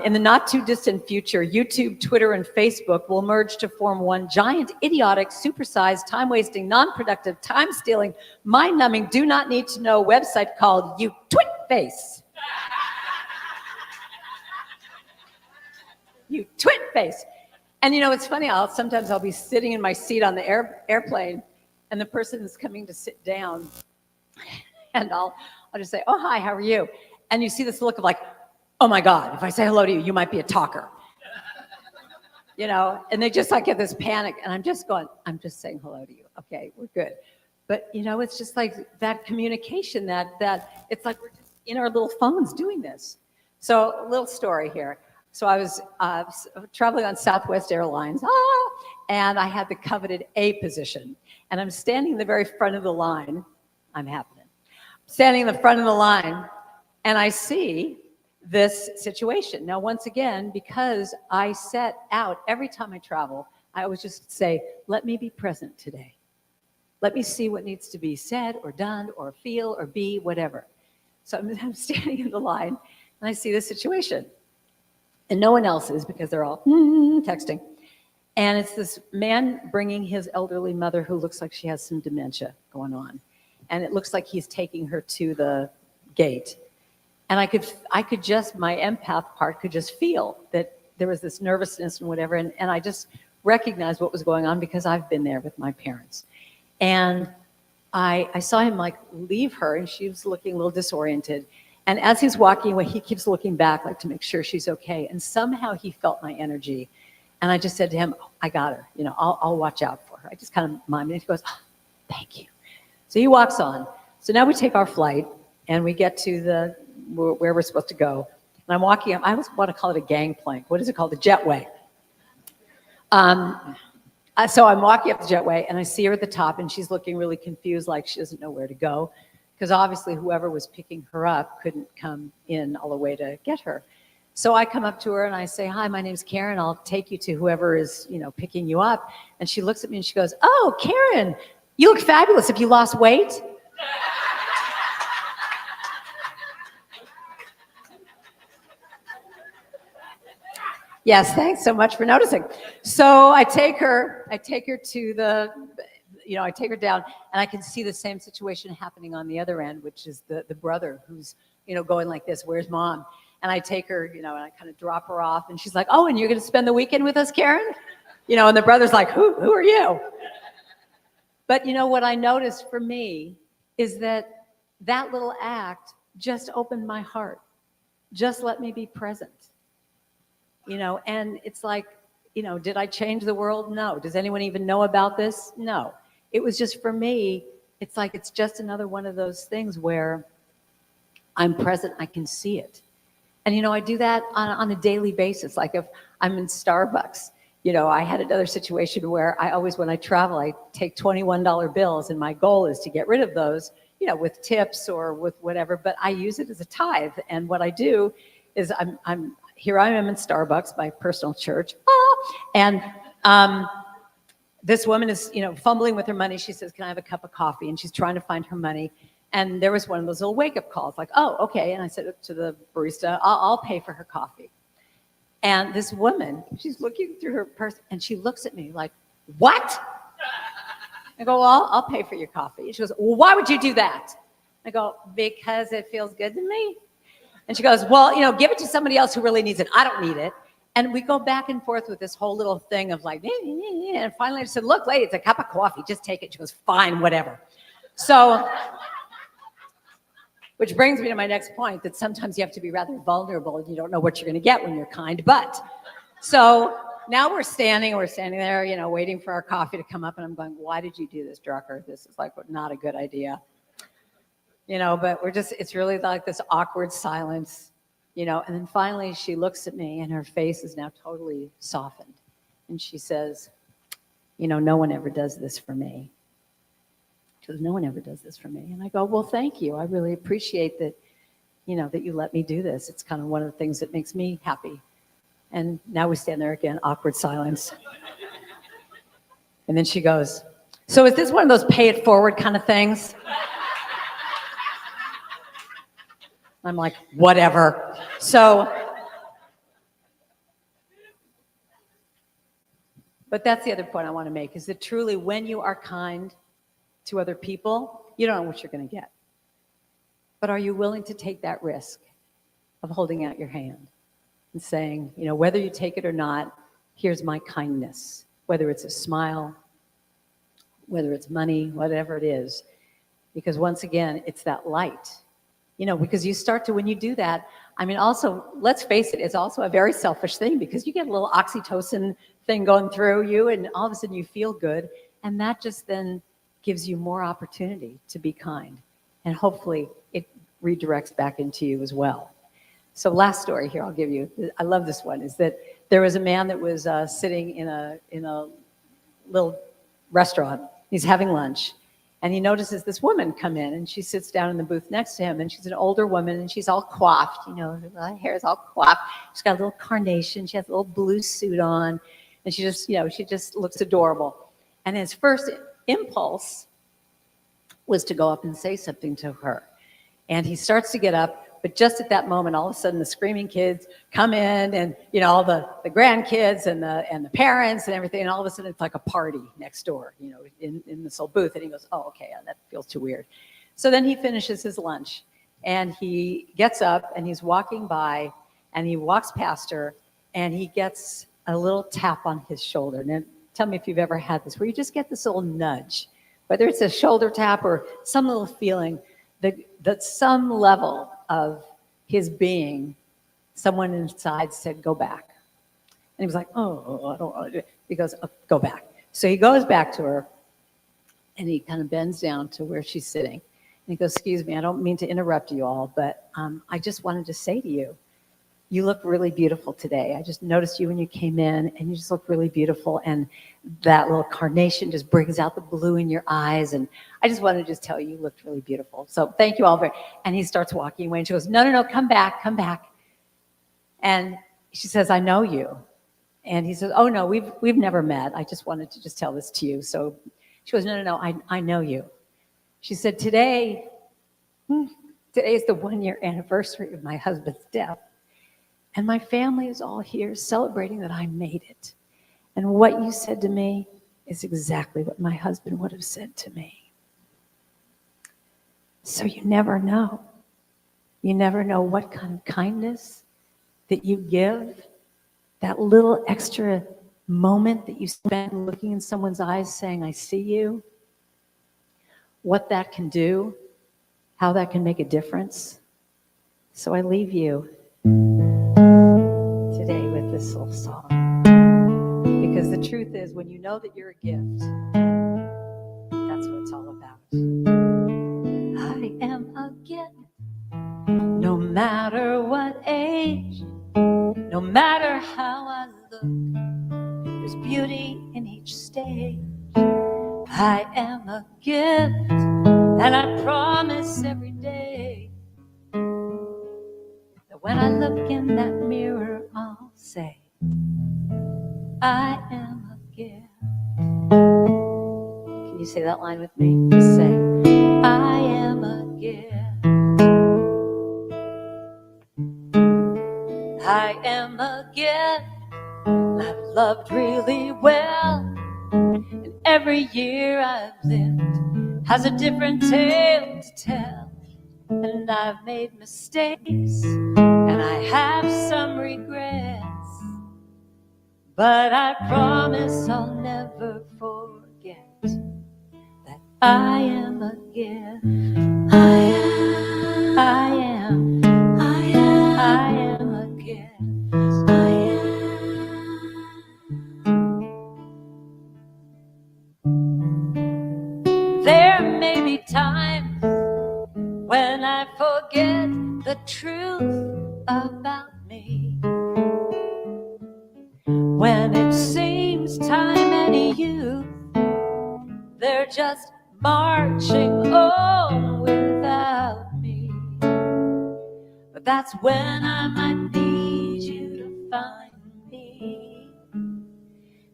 [SPEAKER 3] In the not too distant future, YouTube, Twitter, and Facebook will merge to form one giant, idiotic, supersized, time-wasting, non-productive, time-stealing, mind-numbing, do not need to know website called You Twit Face. You Twit Face. And it's funny, sometimes I'll be sitting in my seat on the airplane and the person is coming to sit down and I'll I'll just say, oh, hi, how are you? And you see this look of like, oh my God, if I say hello to you, you might be a talker. You know, and they just like get this panic. And I'm just going, I'm just saying hello to you. Okay, we're good. But, you know, it's just like that communication that it's like we're just in our little phones doing this. So a little story here. So I was traveling on Southwest Airlines, and I had the coveted A position. And I'm standing in the very front of the line. I'm happening. Standing in the front of the line, and I see this situation. Now, once again, because I set out every time I travel, I always just say, let me be present today. Let me see what needs to be said or done or feel or be, whatever. So I'm standing in the line, and I see this situation. And no one else is because they're all texting. And it's this man bringing his elderly mother who looks like she has some dementia going on. And it looks like he's taking her to the gate. And I could just, my empath part could just feel that there was this nervousness and whatever. And I just recognized what was going on because I've been there with my parents. And I saw him like leave her, and she was looking a little disoriented. And as he's walking away, he keeps looking back like to make sure she's okay. And somehow he felt my energy. And I just said to him, oh, I got her. You know, I'll watch out for her. I just kind of miming. And he goes, oh, thank you. So he walks on. So now we take our flight, and we get to where we're supposed to go. And I'm walking up. I always want to call it a gangplank. What is it called? The jetway. So I'm walking up the jetway, and I see her at the top, and she's looking really confused, like she doesn't know where to go. Because obviously whoever was picking her up couldn't come in all the way to get her. So I come up to her and I say, hi, my name's Karen. I'll take you to whoever is, you know, picking you up. And she looks at me and she goes, oh, Karen, you look fabulous. Have you lost weight? Yes, thanks so much for noticing. So I take her to the, you know, I take her down, and I can see the same situation happening on the other end, which is the brother who's, you know, going like this, where's mom? And I take her, you know, and I kind of drop her off, and she's like, oh, and you're going to spend the weekend with us, Karen? You know, and the brother's like, who are you? But, you know, what I noticed for me is that little act just opened my heart. Just let me be present. You know, and it's like, you know, did I change the world? No. Does anyone even know about this? No. It was just, for me, it's like it's just another one of those things where I'm present, I can see it. And, you know, I do that on a daily basis. Like if I'm in Starbucks, you know, I had another situation where I always, when I travel, I take $21 bills, and my goal is to get rid of those, you know, with tips or with whatever, but I use it as a tithe. And what I do is here I am in Starbucks, my personal church, and this woman is, you know, fumbling with her money. She says, can I have a cup of coffee? And she's trying to find her money. And there was one of those little wake-up calls, like, oh, okay. And I said to the barista, I'll pay for her coffee. And this woman, she's looking through her purse, and she looks at me like, what? I go, well, I'll pay for your coffee. And she goes, well, why would you do that? I go, because it feels good to me. And she goes, well, you know, give it to somebody else who really needs it. I don't need it. And we go back and forth with this whole little thing of like, and finally I said, look, lady, it's a cup of coffee. Just take it. She goes, fine, whatever. So, which brings me to my next point, that sometimes you have to be rather vulnerable, and you don't know what you're going to get when you're kind. But so now we're standing there, you know, waiting for our coffee to come up. And I'm going, why did you do this, Drucker? This is like not a good idea. You know, but it's really like this awkward silence, you know. And then finally she looks at me, and her face is now totally softened. And she says, you know, no one ever does this for me. She goes, no one ever does this for me. And I go, well, thank you. I really appreciate that, you know, that you let me do this. It's kind of one of the things that makes me happy. And now we stand there again, awkward silence. And then she goes, so is this one of those pay it forward kind of things? I'm like, whatever. So, but that's the other point I want to make, is that truly when you are kind to other people, you don't know what you're going to get. But are you willing to take that risk of holding out your hand and saying, you know, whether you take it or not, here's my kindness, whether it's a smile, whether it's money, whatever it is. Because once again, it's that light. because you start to, when you do that, I mean, also, let's face it, it's also a very selfish thing because you get a little oxytocin thing going through you and all of a sudden you feel good. And that just then gives you more opportunity to be kind. And hopefully it redirects back into you as well. So last story here I'll give you, I love this one, is that there was a man that was sitting in a little restaurant. He's having lunch. And he notices this woman come in, and she sits down in the booth next to him, and she's an older woman, and she's all coiffed, her hair is all coiffed. She's got a little carnation. She has a little blue suit on, and she just looks adorable. And his first impulse was to go up and say something to her. And he starts to get up, but just at that moment, all of a sudden, the screaming kids come in, and all the grandkids and the parents and everything, and all of a sudden, it's like a party next door, in this little booth. And he goes, "Oh, okay, that feels too weird." So then he finishes his lunch, and he gets up, and he's walking by, and he walks past her, and he gets a little tap on his shoulder. Now, tell me if you've ever had this, where you just get this little nudge, whether it's a shoulder tap or some little feeling that some level of his being, someone inside said, "Go back." And he was like, "Oh, I don't want to do it." He goes, "Oh, go back." So he goes back to her, and he kind of bends down to where she's sitting. And he goes, "Excuse me, I don't mean to interrupt you all, but I just wanted to say to you, you look really beautiful today. I just noticed you when you came in, and you just look really beautiful. And that little carnation just brings out the blue in your eyes. And I just wanted to just tell you, you looked really beautiful. So thank you all very." And he starts walking away, and she goes, No, come back, come back. And she says, "I know you." And he says, "Oh no, we've never met. I just wanted to just tell this to you." So she goes, No, I know you. She said, Today is the 1-year anniversary of my husband's death. And my family is all here celebrating that I made it. And what you said to me is exactly what my husband would have said to me. So you never know. You never know what kind of kindness that you give, that little extra moment that you spend looking in someone's eyes saying, "I see you," what that can do, how that can make a difference. So I leave you today with this little song. Because the truth is, when you know that you're a gift, that's what it's all about. I am a gift, no matter what age, no matter how I look, there's beauty in each stage. I am a gift, and I promise every day that when I look in that mirror, I'll say, I am a gift. Can you say that line with me? Just say, I am a gift. I am a gift. I've loved really well. And every year I've lived has a different tale to tell. And I've made mistakes, and I have some regrets. But I promise I'll never forget that I am a gift. I am a gift. I am. There may be times when I forget the truth about me, when it seems time and youth, they're just marching on without me. But that's when I might need you to find me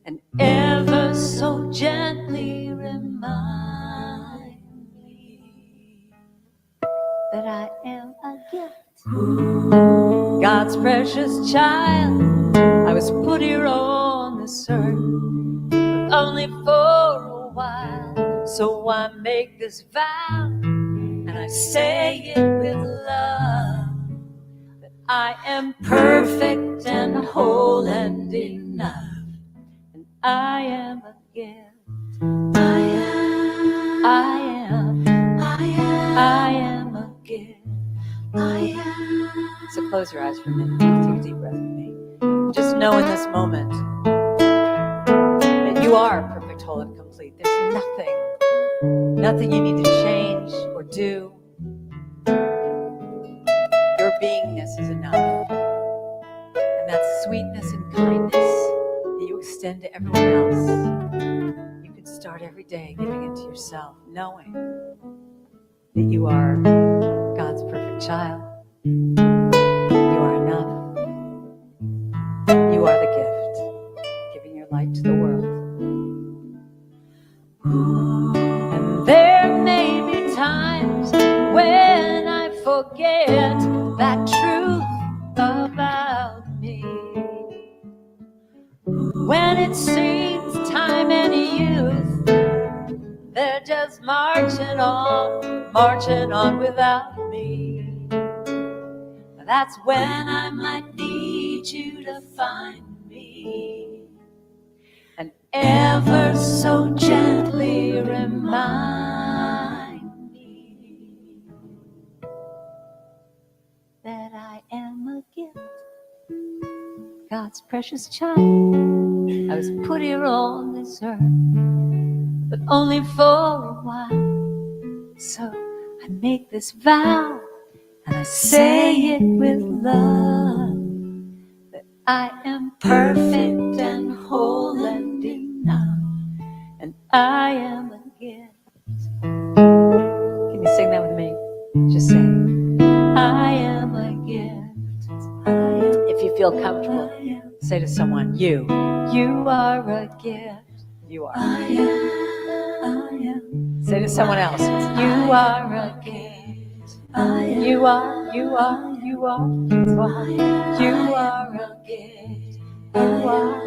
[SPEAKER 3] and ever so gently remind me that I am a gift. God's precious child, I was put here on this earth, but only for a while. So I make this vow, and I say it with love, that I am perfect and whole and enough, and I am a gift. I am a gift. So close your eyes for a minute. Take a deep breath with me. Just know in this moment that you are perfect, whole, and complete. There's nothing you need to change or do. Your beingness is enough. And that sweetness and kindness that you extend to everyone else, you can start every day giving it to yourself, knowing that you are God's perfect child. You are enough. You are the gift, giving your light to the world. And there may be times when I forget that truth about me. When it seems time and youth, they're just marching on without me. That's when I might need you to find me and ever so gently remind me that I am a gift, God's precious child. I was put here on this earth, but only for a while. So I make this vow, and I say it with love, that I am perfect and whole and enough, and I am a gift. Can you sing that with me? Just say, I am a gift. If you feel comfortable, say to someone, you are a gift. You are. I am. Say to someone else, you are a gift. You are a gift. You are a gift. You are.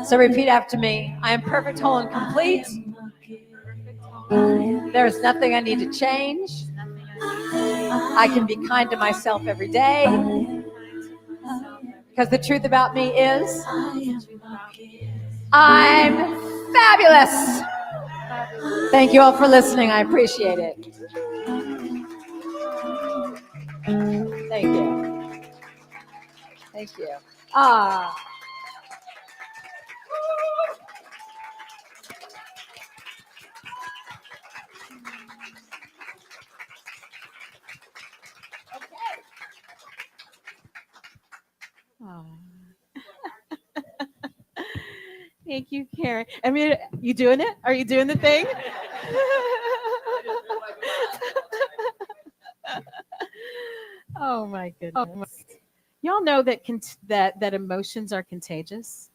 [SPEAKER 3] So repeat after me. I am perfect, whole, and complete. There is nothing I need to change. I can be kind to myself every day. Because the truth about me is, I'm fabulous. Thank you all for listening. I appreciate it. Thank you. Thank you.
[SPEAKER 2] Thank you, Karen. I mean, you doing it? Are you doing the thing? Oh my goodness. Y'all know that that emotions are contagious.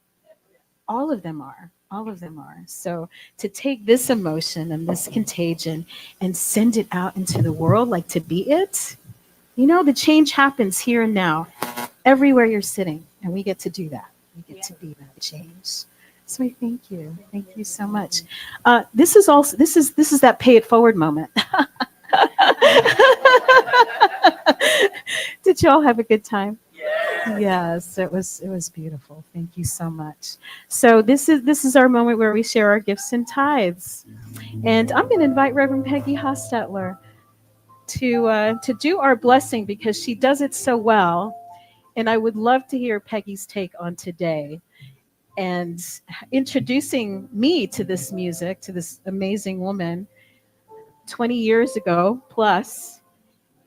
[SPEAKER 2] All of them are. All of them are. So to take this emotion and this contagion and send it out into the world, like to be it, you know, the change happens here and now, everywhere you're sitting, and we get to do that. We get to be that change. So I thank you. Thank you so much. This is that pay it forward moment. Did you all have a good time? Yes, it was beautiful. Thank you so much. So this is our moment where we share our gifts and tithes. And I'm going to invite Reverend Peggy Hostetler to do our blessing because she does it so well. And I would love to hear Peggy's take on today and introducing me to this music, to this amazing woman 20 years ago plus.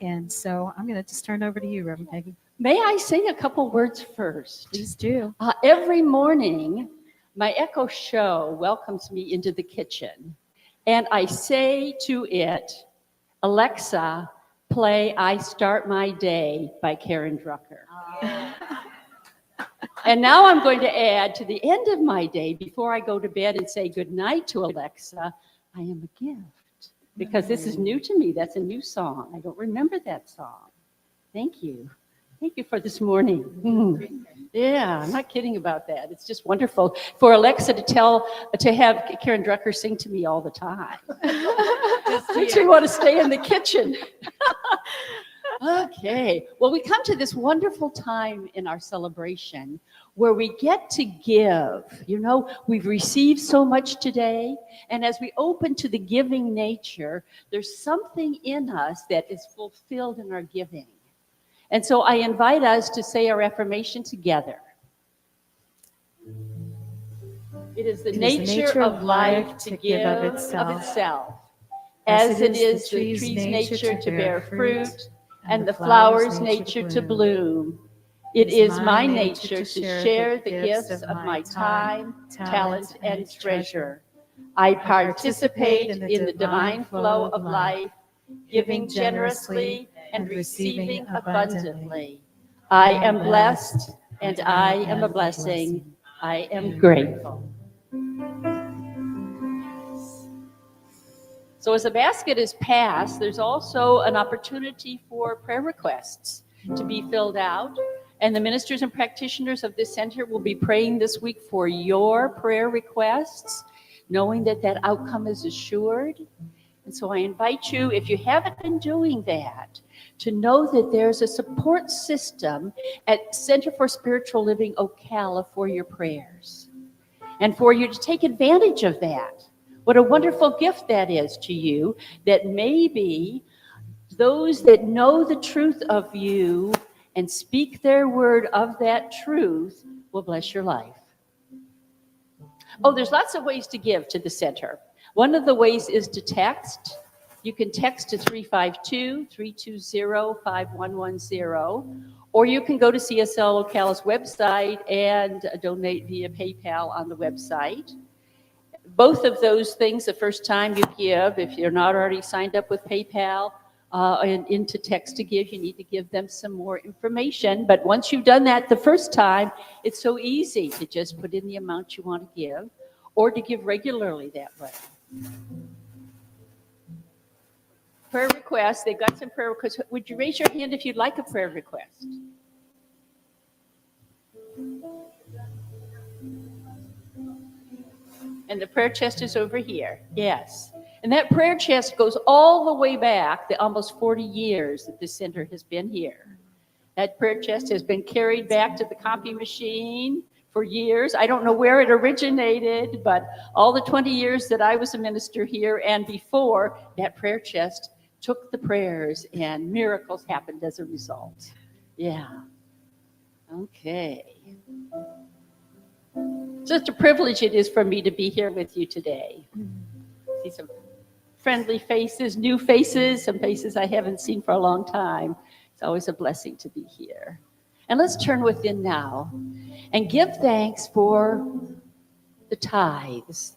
[SPEAKER 2] And so I'm going to just turn it over to you, Reverend Peggy.
[SPEAKER 4] May I say a couple words first?
[SPEAKER 2] Please do.
[SPEAKER 4] Every morning, my Echo Show welcomes me into the kitchen, and I say to it, Alexa, play I Start My Day by Karen Drucker. And now I'm going to add to the end of my day, before I go to bed and say goodnight to Alexa, I am a gift. Because this is new to me. That's a new song. I don't remember that song. Thank you. Thank you for this morning. Yeah, I'm not kidding about that. It's just wonderful for Alexa to have Karen Drucker sing to me all the time. Makes me want to stay in the kitchen. Okay. Well, we come to this wonderful time in our celebration where we get to give. You know, we've received so much today, and as we open to the giving nature, there's something in us that is fulfilled in our giving. And so I invite us to say our affirmation together. It is the nature of life to give of itself, as it is the tree's nature to bear fruit, and the flower's nature to bloom. It is my nature to share the gifts of my time, talent, and treasure. I participate in the divine flow of life, giving generously and receiving abundantly. I am blessed, and I am a blessing. I am grateful. So as the basket is passed, there's also an opportunity for prayer requests to be filled out. And the ministers and practitioners of this center will be praying this week for your prayer requests, knowing that that outcome is assured. And so I invite you, if you haven't been doing that, to know that there's a support system at Center for Spiritual Living Ocala for your prayers, and for you to take advantage of that. What a wonderful gift that is to you, that maybe those that know the truth of you and speak their word of that truth will bless your life. Oh, there's lots of ways to give to the center. One of the ways is to text. You can text to 352-320-5110, or you can go to CSL Ocala's website and donate via PayPal on the website. Both of those things, the first time you give, if you're not already signed up with PayPal and into Text to Give, you need to give them some more information. But once you've done that the first time, it's so easy to just put in the amount you want to give, or to give regularly that way. Prayer requests, they've got some prayer requests. Would you raise your hand if you'd like a prayer request? And the prayer chest is over here. Yes. And that prayer chest goes all the way back, the almost 40 years that the center has been here. That prayer chest has been carried back to the copy machine for years. I don't know where it originated, but all the 20 years that I was a minister here and before, that prayer chest took the prayers and miracles happened as a result. Yeah. Okay. Such a privilege it is for me to be here with you today. See some friendly faces, new faces, some faces I haven't seen for a long time. It's always a blessing to be here. And let's turn within now and give thanks for the tithes,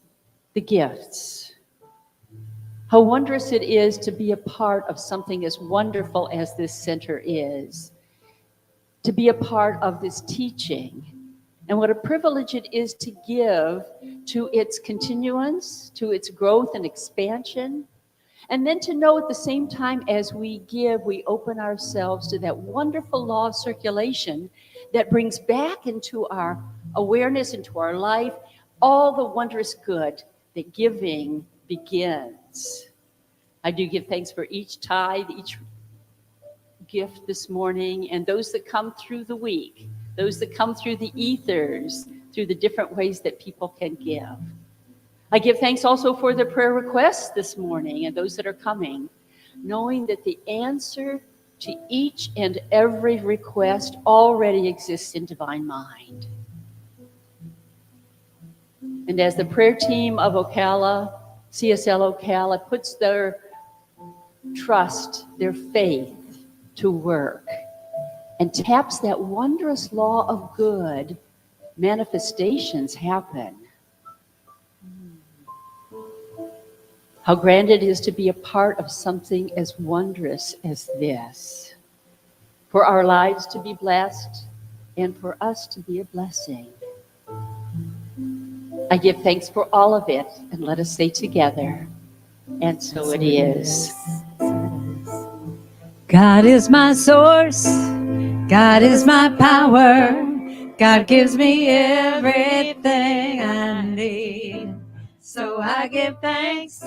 [SPEAKER 4] the gifts. How wondrous it is to be a part of something as wonderful as this center is, to be a part of this teaching. And what a privilege it is to give to its continuance, to its growth and expansion. And then to know at the same time as we give, we open ourselves to that wonderful law of circulation that brings back into our awareness, into our life, all the wondrous good that giving begins. I do give thanks for each tithe, each gift this morning, and those that come through the week. Those that come through the ethers, through the different ways that people can give. I give thanks also for the prayer requests this morning and those that are coming, knowing that the answer to each and every request already exists in Divine Mind. And as the prayer team of Ocala, CSL Ocala, puts their trust, their faith to work, and taps that wondrous law of good, manifestations happen. How grand it is to be a part of something as wondrous as this. For our lives to be blessed and for us to be a blessing. I give thanks for all of it, and let us say together, and so it is.
[SPEAKER 3] God is my source. God is my power. God gives me everything I need. So I give thanks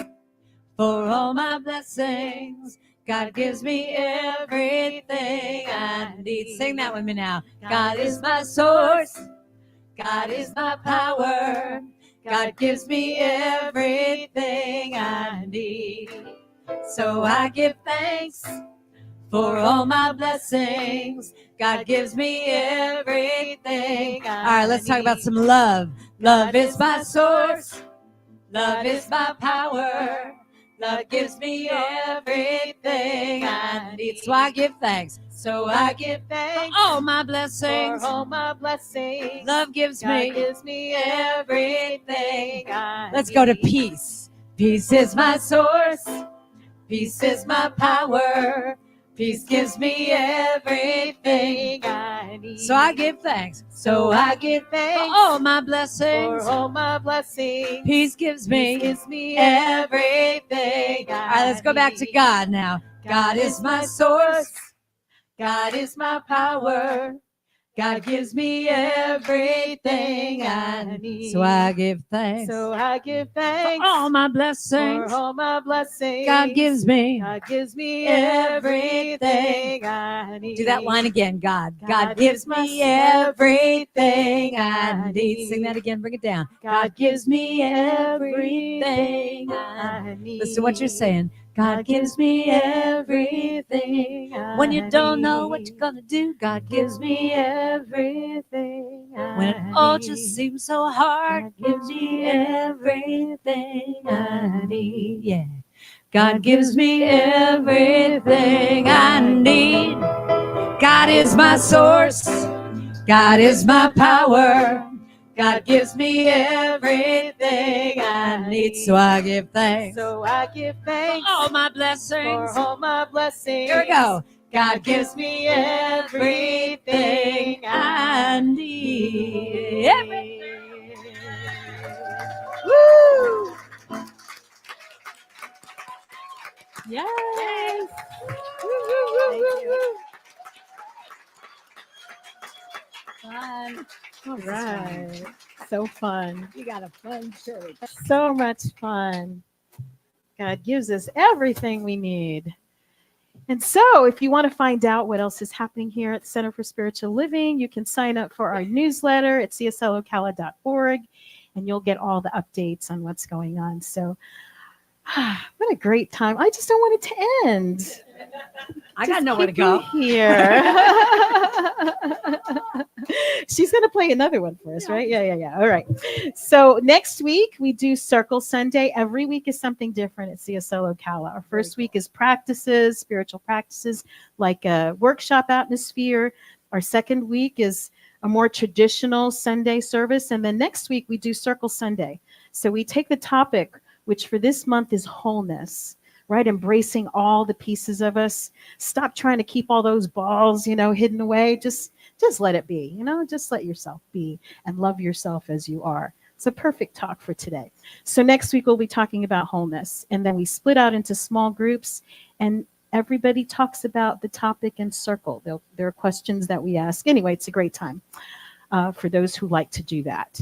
[SPEAKER 3] for all my blessings. God gives me everything I need. Sing that with me now. God is my source. God is my power. God gives me everything I need. So I give thanks for all my blessings. God gives me everything. All right, let's talk about some love. Love is my source. Love is my power. Love gives me everything I need. So I give thanks. So I give thanks for all my blessings.
[SPEAKER 2] For all my blessings.
[SPEAKER 3] Love gives
[SPEAKER 2] God
[SPEAKER 3] me
[SPEAKER 2] gives me
[SPEAKER 3] everything.
[SPEAKER 2] I
[SPEAKER 3] Let's go to
[SPEAKER 2] need.
[SPEAKER 3] peace. Peace is my source. Peace is my power. Peace gives me everything
[SPEAKER 2] I need.
[SPEAKER 3] So I give thanks. So I give thanks for all my blessings.
[SPEAKER 2] For all my blessings.
[SPEAKER 3] Peace gives me
[SPEAKER 2] everything.
[SPEAKER 3] All right, let's go back to God now. God is my source. God is my power. God gives me everything I need. So I give thanks.
[SPEAKER 2] So I give thanks
[SPEAKER 3] for all my blessings.
[SPEAKER 2] For all my blessings.
[SPEAKER 3] God gives me
[SPEAKER 2] everything I need.
[SPEAKER 3] Do that line again. God gives me everything I need. Sing that again. Bring it down. God gives me everything I need. Listen to what you're saying. God gives me everything. When you don't know what you're gonna do, God gives me everything. When it all just seems so hard, God gives me everything I need. Yeah. God gives me everything I need. God is my source. God is my power. God gives me everything I need. So I give thanks.
[SPEAKER 2] So I give thanks
[SPEAKER 3] for all my blessings.
[SPEAKER 2] For all my blessings.
[SPEAKER 3] Here we go. God gives me everything I need. Everything.
[SPEAKER 2] Woo! Yes. Thank you.
[SPEAKER 3] Fun.
[SPEAKER 2] All right. So fun.
[SPEAKER 3] You got a fun church.
[SPEAKER 2] So much fun. God gives us everything we need. And so, if you want to find out what else is happening here at the Center for Spiritual Living, you can sign up for our newsletter at cslocala.org, and you'll get all the updates on what's going on. So, what a great time. I just don't want it to end.
[SPEAKER 3] I got nowhere to go
[SPEAKER 2] here. She's going to play another one for us, right? Yeah. All right. So next week, we do Circle Sunday. Every week is something different at CSL Ocala. Our first week is practices, spiritual practices, like a workshop atmosphere. Our second week is a more traditional Sunday service. And then next week, we do Circle Sunday. So we take the topic, which for this month is wholeness, right? Embracing all the pieces of us. Stop trying to keep all those balls, hidden away. Just let it be, just let yourself be and love yourself as you are. It's a perfect talk for today. So next week, we'll be talking about wholeness. And then we split out into small groups and everybody talks about the topic in circle. There are questions that we ask. Anyway, it's a great time for those who like to do that.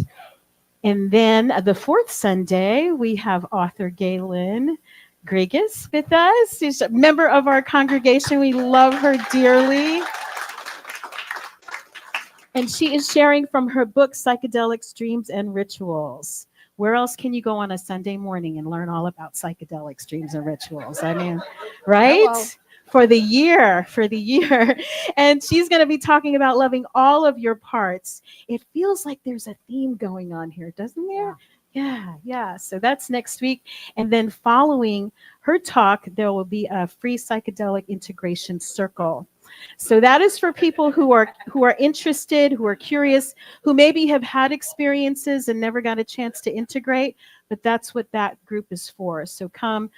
[SPEAKER 2] And then the fourth Sunday, we have author Galen Grigas with us. She's a member of our congregation. We love her dearly. And she is sharing from her book, Psychedelics, Dreams, and Rituals. Where else can you go on a Sunday morning and learn all about psychedelics, dreams, and rituals? I mean, right?
[SPEAKER 3] Hello.
[SPEAKER 2] For the year. And she's going to be talking about loving all of your parts. It feels like there's a theme going on here, doesn't there? Yeah. So that's next week. And then following her talk, there will be a free psychedelic integration circle. So that is for people who are interested, who are curious, who maybe have had experiences and never got a chance to integrate, but that's what that group is for. So come.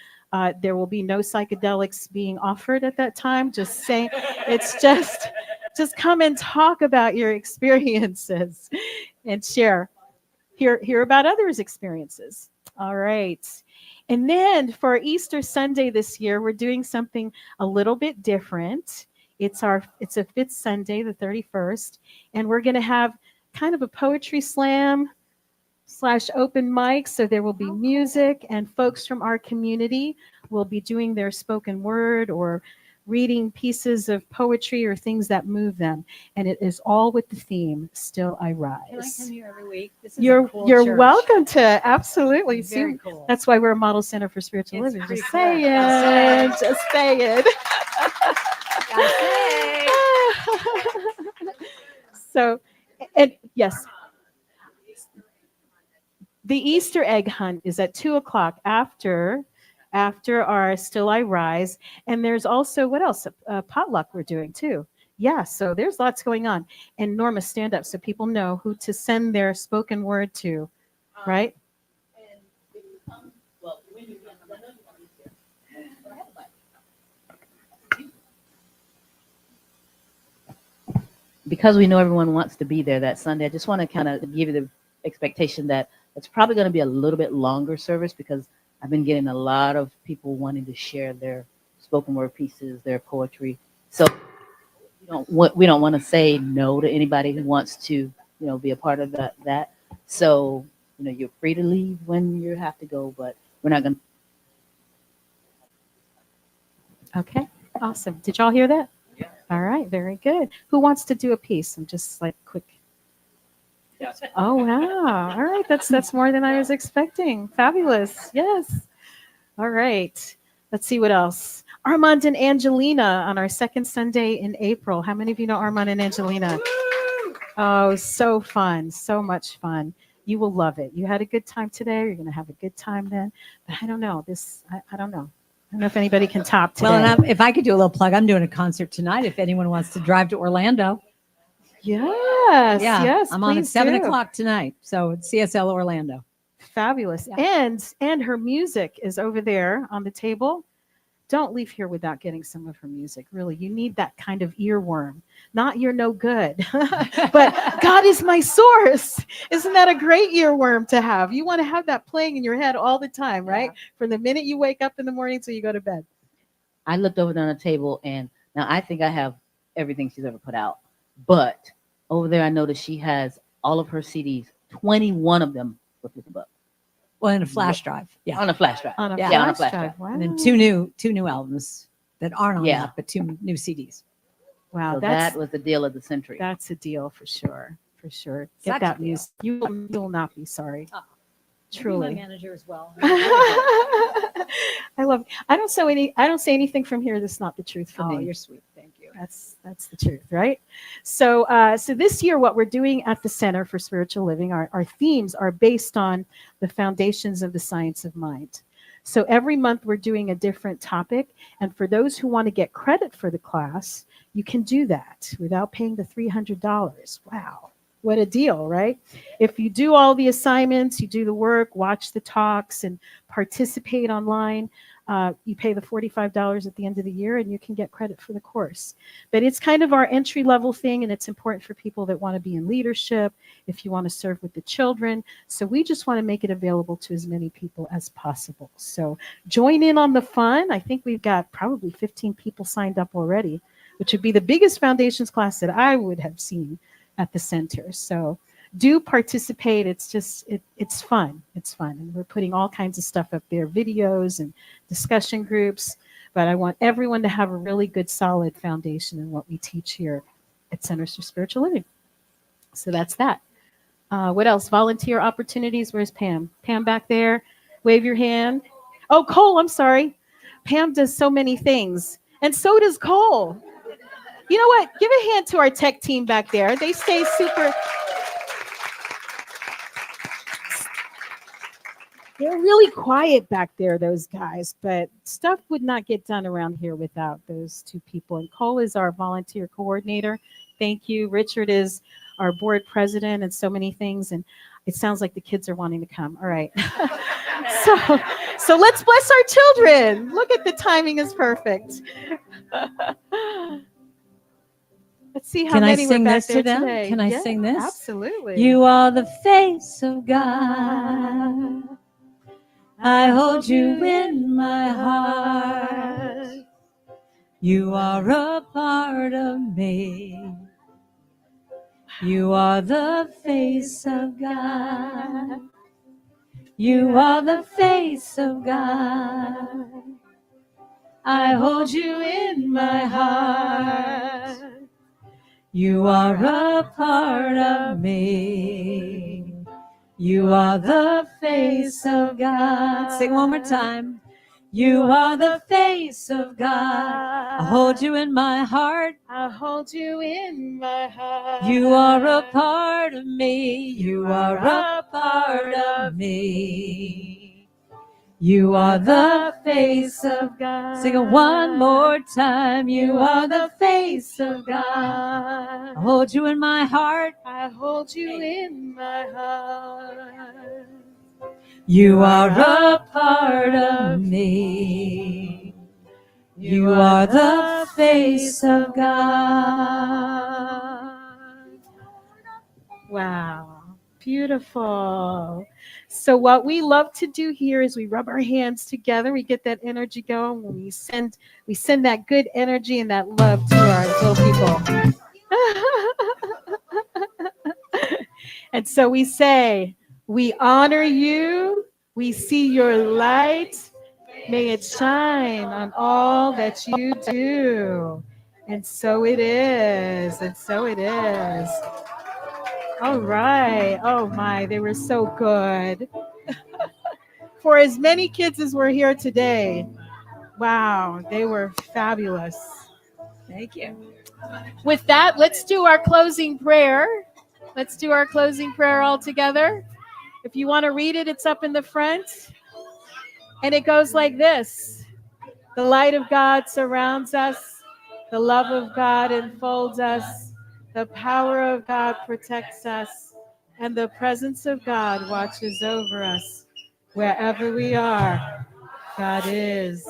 [SPEAKER 2] There will be no psychedelics being offered at that time. Just saying, it's just come and talk about your experiences and share. Hear about others' experiences. All right. And then for Easter Sunday this year, we're doing something a little bit different. It's a fifth Sunday, the 31st, and we're going to have kind of a poetry slam / open mic. So there will be music and folks from our community will be doing their spoken word or reading pieces of poetry or things that move them. And it is all with the theme, Still I Rise.
[SPEAKER 1] Can I come here every week? This is
[SPEAKER 2] You're
[SPEAKER 1] a cool
[SPEAKER 2] you're
[SPEAKER 1] church.
[SPEAKER 2] welcome to, absolutely.
[SPEAKER 1] Very
[SPEAKER 2] See,
[SPEAKER 1] cool.
[SPEAKER 2] that's why we're a model center for spiritual
[SPEAKER 1] It's
[SPEAKER 2] living.
[SPEAKER 1] pretty
[SPEAKER 2] Just
[SPEAKER 1] cool.
[SPEAKER 2] say
[SPEAKER 1] Gotta
[SPEAKER 2] it. Just say it.
[SPEAKER 1] Gotta say.
[SPEAKER 2] So, and yes, the Easter egg hunt is at 2:00 after our Still I Rise, and there's also what else? Potluck we're doing too. Yeah, so there's lots going on. And Norma, stand up so people know who to send their spoken word to, right?
[SPEAKER 3] Because we know everyone wants to be there that Sunday, I just want to kind of give you the expectation that it's probably going to be a little bit longer service because I've been getting a lot of people wanting to share their spoken word pieces, their poetry. So we don't want to say no to anybody who wants to, be a part of that. So, you're free to leave when you have to go, but we're not going to.
[SPEAKER 2] Okay, awesome. Did y'all hear that? Yeah. All right, very good. Who wants to do a piece? I'm just like quick. Oh wow! All right, that's more than I was expecting. Fabulous. Yes. All right. Let's see what else. Armand and Angelina on our second Sunday in April. How many of you know Armand and Angelina? Oh, so fun. So much fun. You will love it. You had a good time today. You're going to have a good time then. But I don't know. I don't know. I don't know if anybody can top today.
[SPEAKER 1] Well, and if I could do a little plug, I'm doing a concert tonight. If anyone wants to drive to Orlando.
[SPEAKER 2] Yes.
[SPEAKER 1] Yeah.
[SPEAKER 2] Yes.
[SPEAKER 1] I'm on at
[SPEAKER 2] please
[SPEAKER 1] 7:00 tonight. So it's CSL Orlando.
[SPEAKER 2] Fabulous.
[SPEAKER 1] Yeah.
[SPEAKER 2] And her music is over there on the table. Don't leave here without getting some of her music. Really, you need that kind of earworm. Not you're no good, but God is my source. Isn't that a great earworm to have? You want to have that playing in your head all the time, right? Yeah. From the minute you wake up in the morning till you go to bed.
[SPEAKER 3] I looked over there on the table, and now I think I have everything she's ever put out. But over there, I noticed she has all of her CDs, 21 of them with this book.
[SPEAKER 1] Well, in a flash drive. Yeah.
[SPEAKER 3] On a flash drive.
[SPEAKER 2] On a
[SPEAKER 3] flash
[SPEAKER 2] drive.
[SPEAKER 3] drive.
[SPEAKER 2] Wow.
[SPEAKER 1] And then two new albums that aren't on that, but 2 new CDs.
[SPEAKER 2] Wow.
[SPEAKER 3] So that was the deal of the century.
[SPEAKER 2] That's a deal for sure. For sure.
[SPEAKER 1] Such
[SPEAKER 2] Get that
[SPEAKER 1] a deal.
[SPEAKER 2] music. You will not be sorry.
[SPEAKER 1] Oh,
[SPEAKER 2] truly.
[SPEAKER 1] my manager as well.
[SPEAKER 2] I love. I don't say anything from here that's not the truth for me.
[SPEAKER 1] Oh, you're sweet. Thank you.
[SPEAKER 2] That's the truth, right? So so this year, what we're doing at the Center for Spiritual Living, our themes are based on the foundations of the science of mind. So every month we're doing a different topic, and for those who want to get credit for the class, you can do that without paying the $300. Wow. What a deal, right? If you do all the assignments, you do the work, watch the talks, and participate online, you pay the $45 at the end of the year, and you can get credit for the course. But it's kind of our entry-level thing, and it's important for people that want to be in leadership, if you want to serve with the children. So we just want to make it available to as many people as possible. So join in on the fun. I think we've got probably 15 people signed up already, which would be the biggest foundations class that I would have seen at the center. So do participate. It's just, it's fun. It's fun. And we're putting all kinds of stuff up there, videos and discussion groups. But I want everyone to have a really good, solid foundation in what we teach here at Centers for Spiritual Living. So that's that. What else? Volunteer opportunities. Where's Pam? Pam back there. Wave your hand. Oh, Cole, I'm sorry. Pam does so many things. And so does Cole. You know what? Give a hand to our tech team back there. They stay super. They're really quiet back there, those guys, but stuff would not get done around here without those two people. And Cole is our volunteer coordinator. Thank you. Richard is our board president and so many things. And it sounds like the kids are wanting to come. All right. So let's bless our children. Look at the timing is perfect. Let's see how many we're back there today.
[SPEAKER 1] Can I sing this?
[SPEAKER 2] Absolutely.
[SPEAKER 1] You are the face of God. I hold you in my heart. You are a part of me. You are the face of God. You are the face of God.
[SPEAKER 3] I hold you in my heart. You are a part of me. You are the face of God. Sing one more time. You are the face of God. I hold you in my heart.
[SPEAKER 2] I hold you in my heart.
[SPEAKER 3] You are a part of me. You are a part of me. You are the face of God. Sing it one more time. You are the face of God. I hold you in my heart.
[SPEAKER 2] I hold you in my heart.
[SPEAKER 3] You are a part of me. You are the face of God.
[SPEAKER 2] Wow, beautiful. So what we love to do here is we rub our hands together. We get that energy going. When we send that good energy and that love to our little people. And so we say, we honor you. We see your light. May it shine on all that you do. And so it is. And so it is. All right. Oh my, they were so good. For as many kids as were here today, wow, they were fabulous.
[SPEAKER 3] Thank you.
[SPEAKER 2] With that, let's do our closing prayer. Let's do our closing prayer all together. If you want to read it, it's up in the front. And it goes like this. The light of God surrounds us. The love of God enfolds us. The power of God protects us. And the presence of God watches over us. Wherever we are, God is,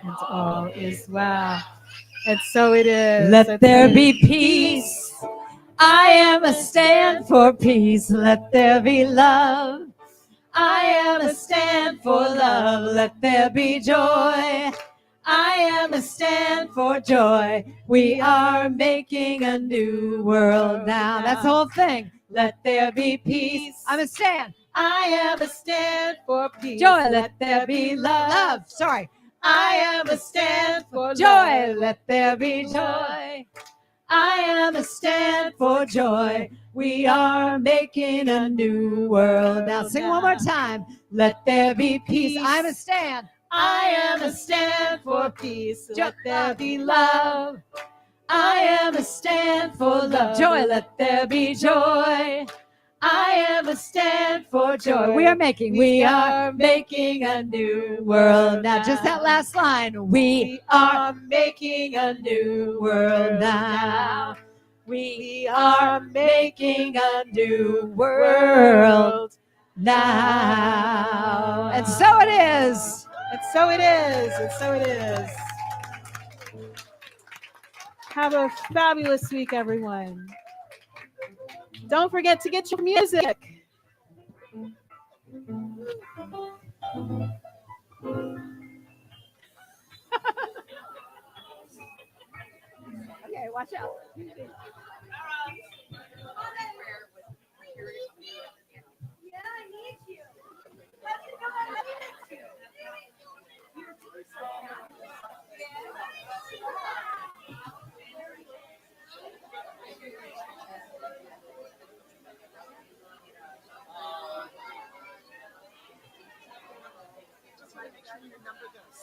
[SPEAKER 2] and all is well. And so it is.
[SPEAKER 3] Let there be peace. I am a stand for peace. Let there be love. I am a stand for love. Let there be joy. I am a stand for joy. We are making a new world now. That's the whole thing. Let there be peace. I'm a stand.
[SPEAKER 2] I am a stand for peace.
[SPEAKER 3] Joy. Let there be love. Sorry.
[SPEAKER 2] I am a stand for
[SPEAKER 3] joy.
[SPEAKER 2] love.
[SPEAKER 3] Let there be joy. I am a stand for joy. We are making a new world. Now sing one more time. Let there be peace. I'm a stand.
[SPEAKER 2] I am a stand for peace. Let there be
[SPEAKER 3] love. I am a stand for love. Joy. Let there be joy. I am a stand for joy. We are making a new world. Now just that last line. We are making a new world now. We are making a new world now. And so it is.
[SPEAKER 2] And so it is. And so it is. Have a fabulous week, everyone. Don't forget to get your music.
[SPEAKER 3] Okay, watch out.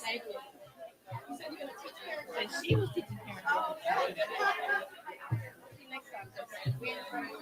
[SPEAKER 2] Thank you. You said you're going to teach her. And she was teaching her. Next time.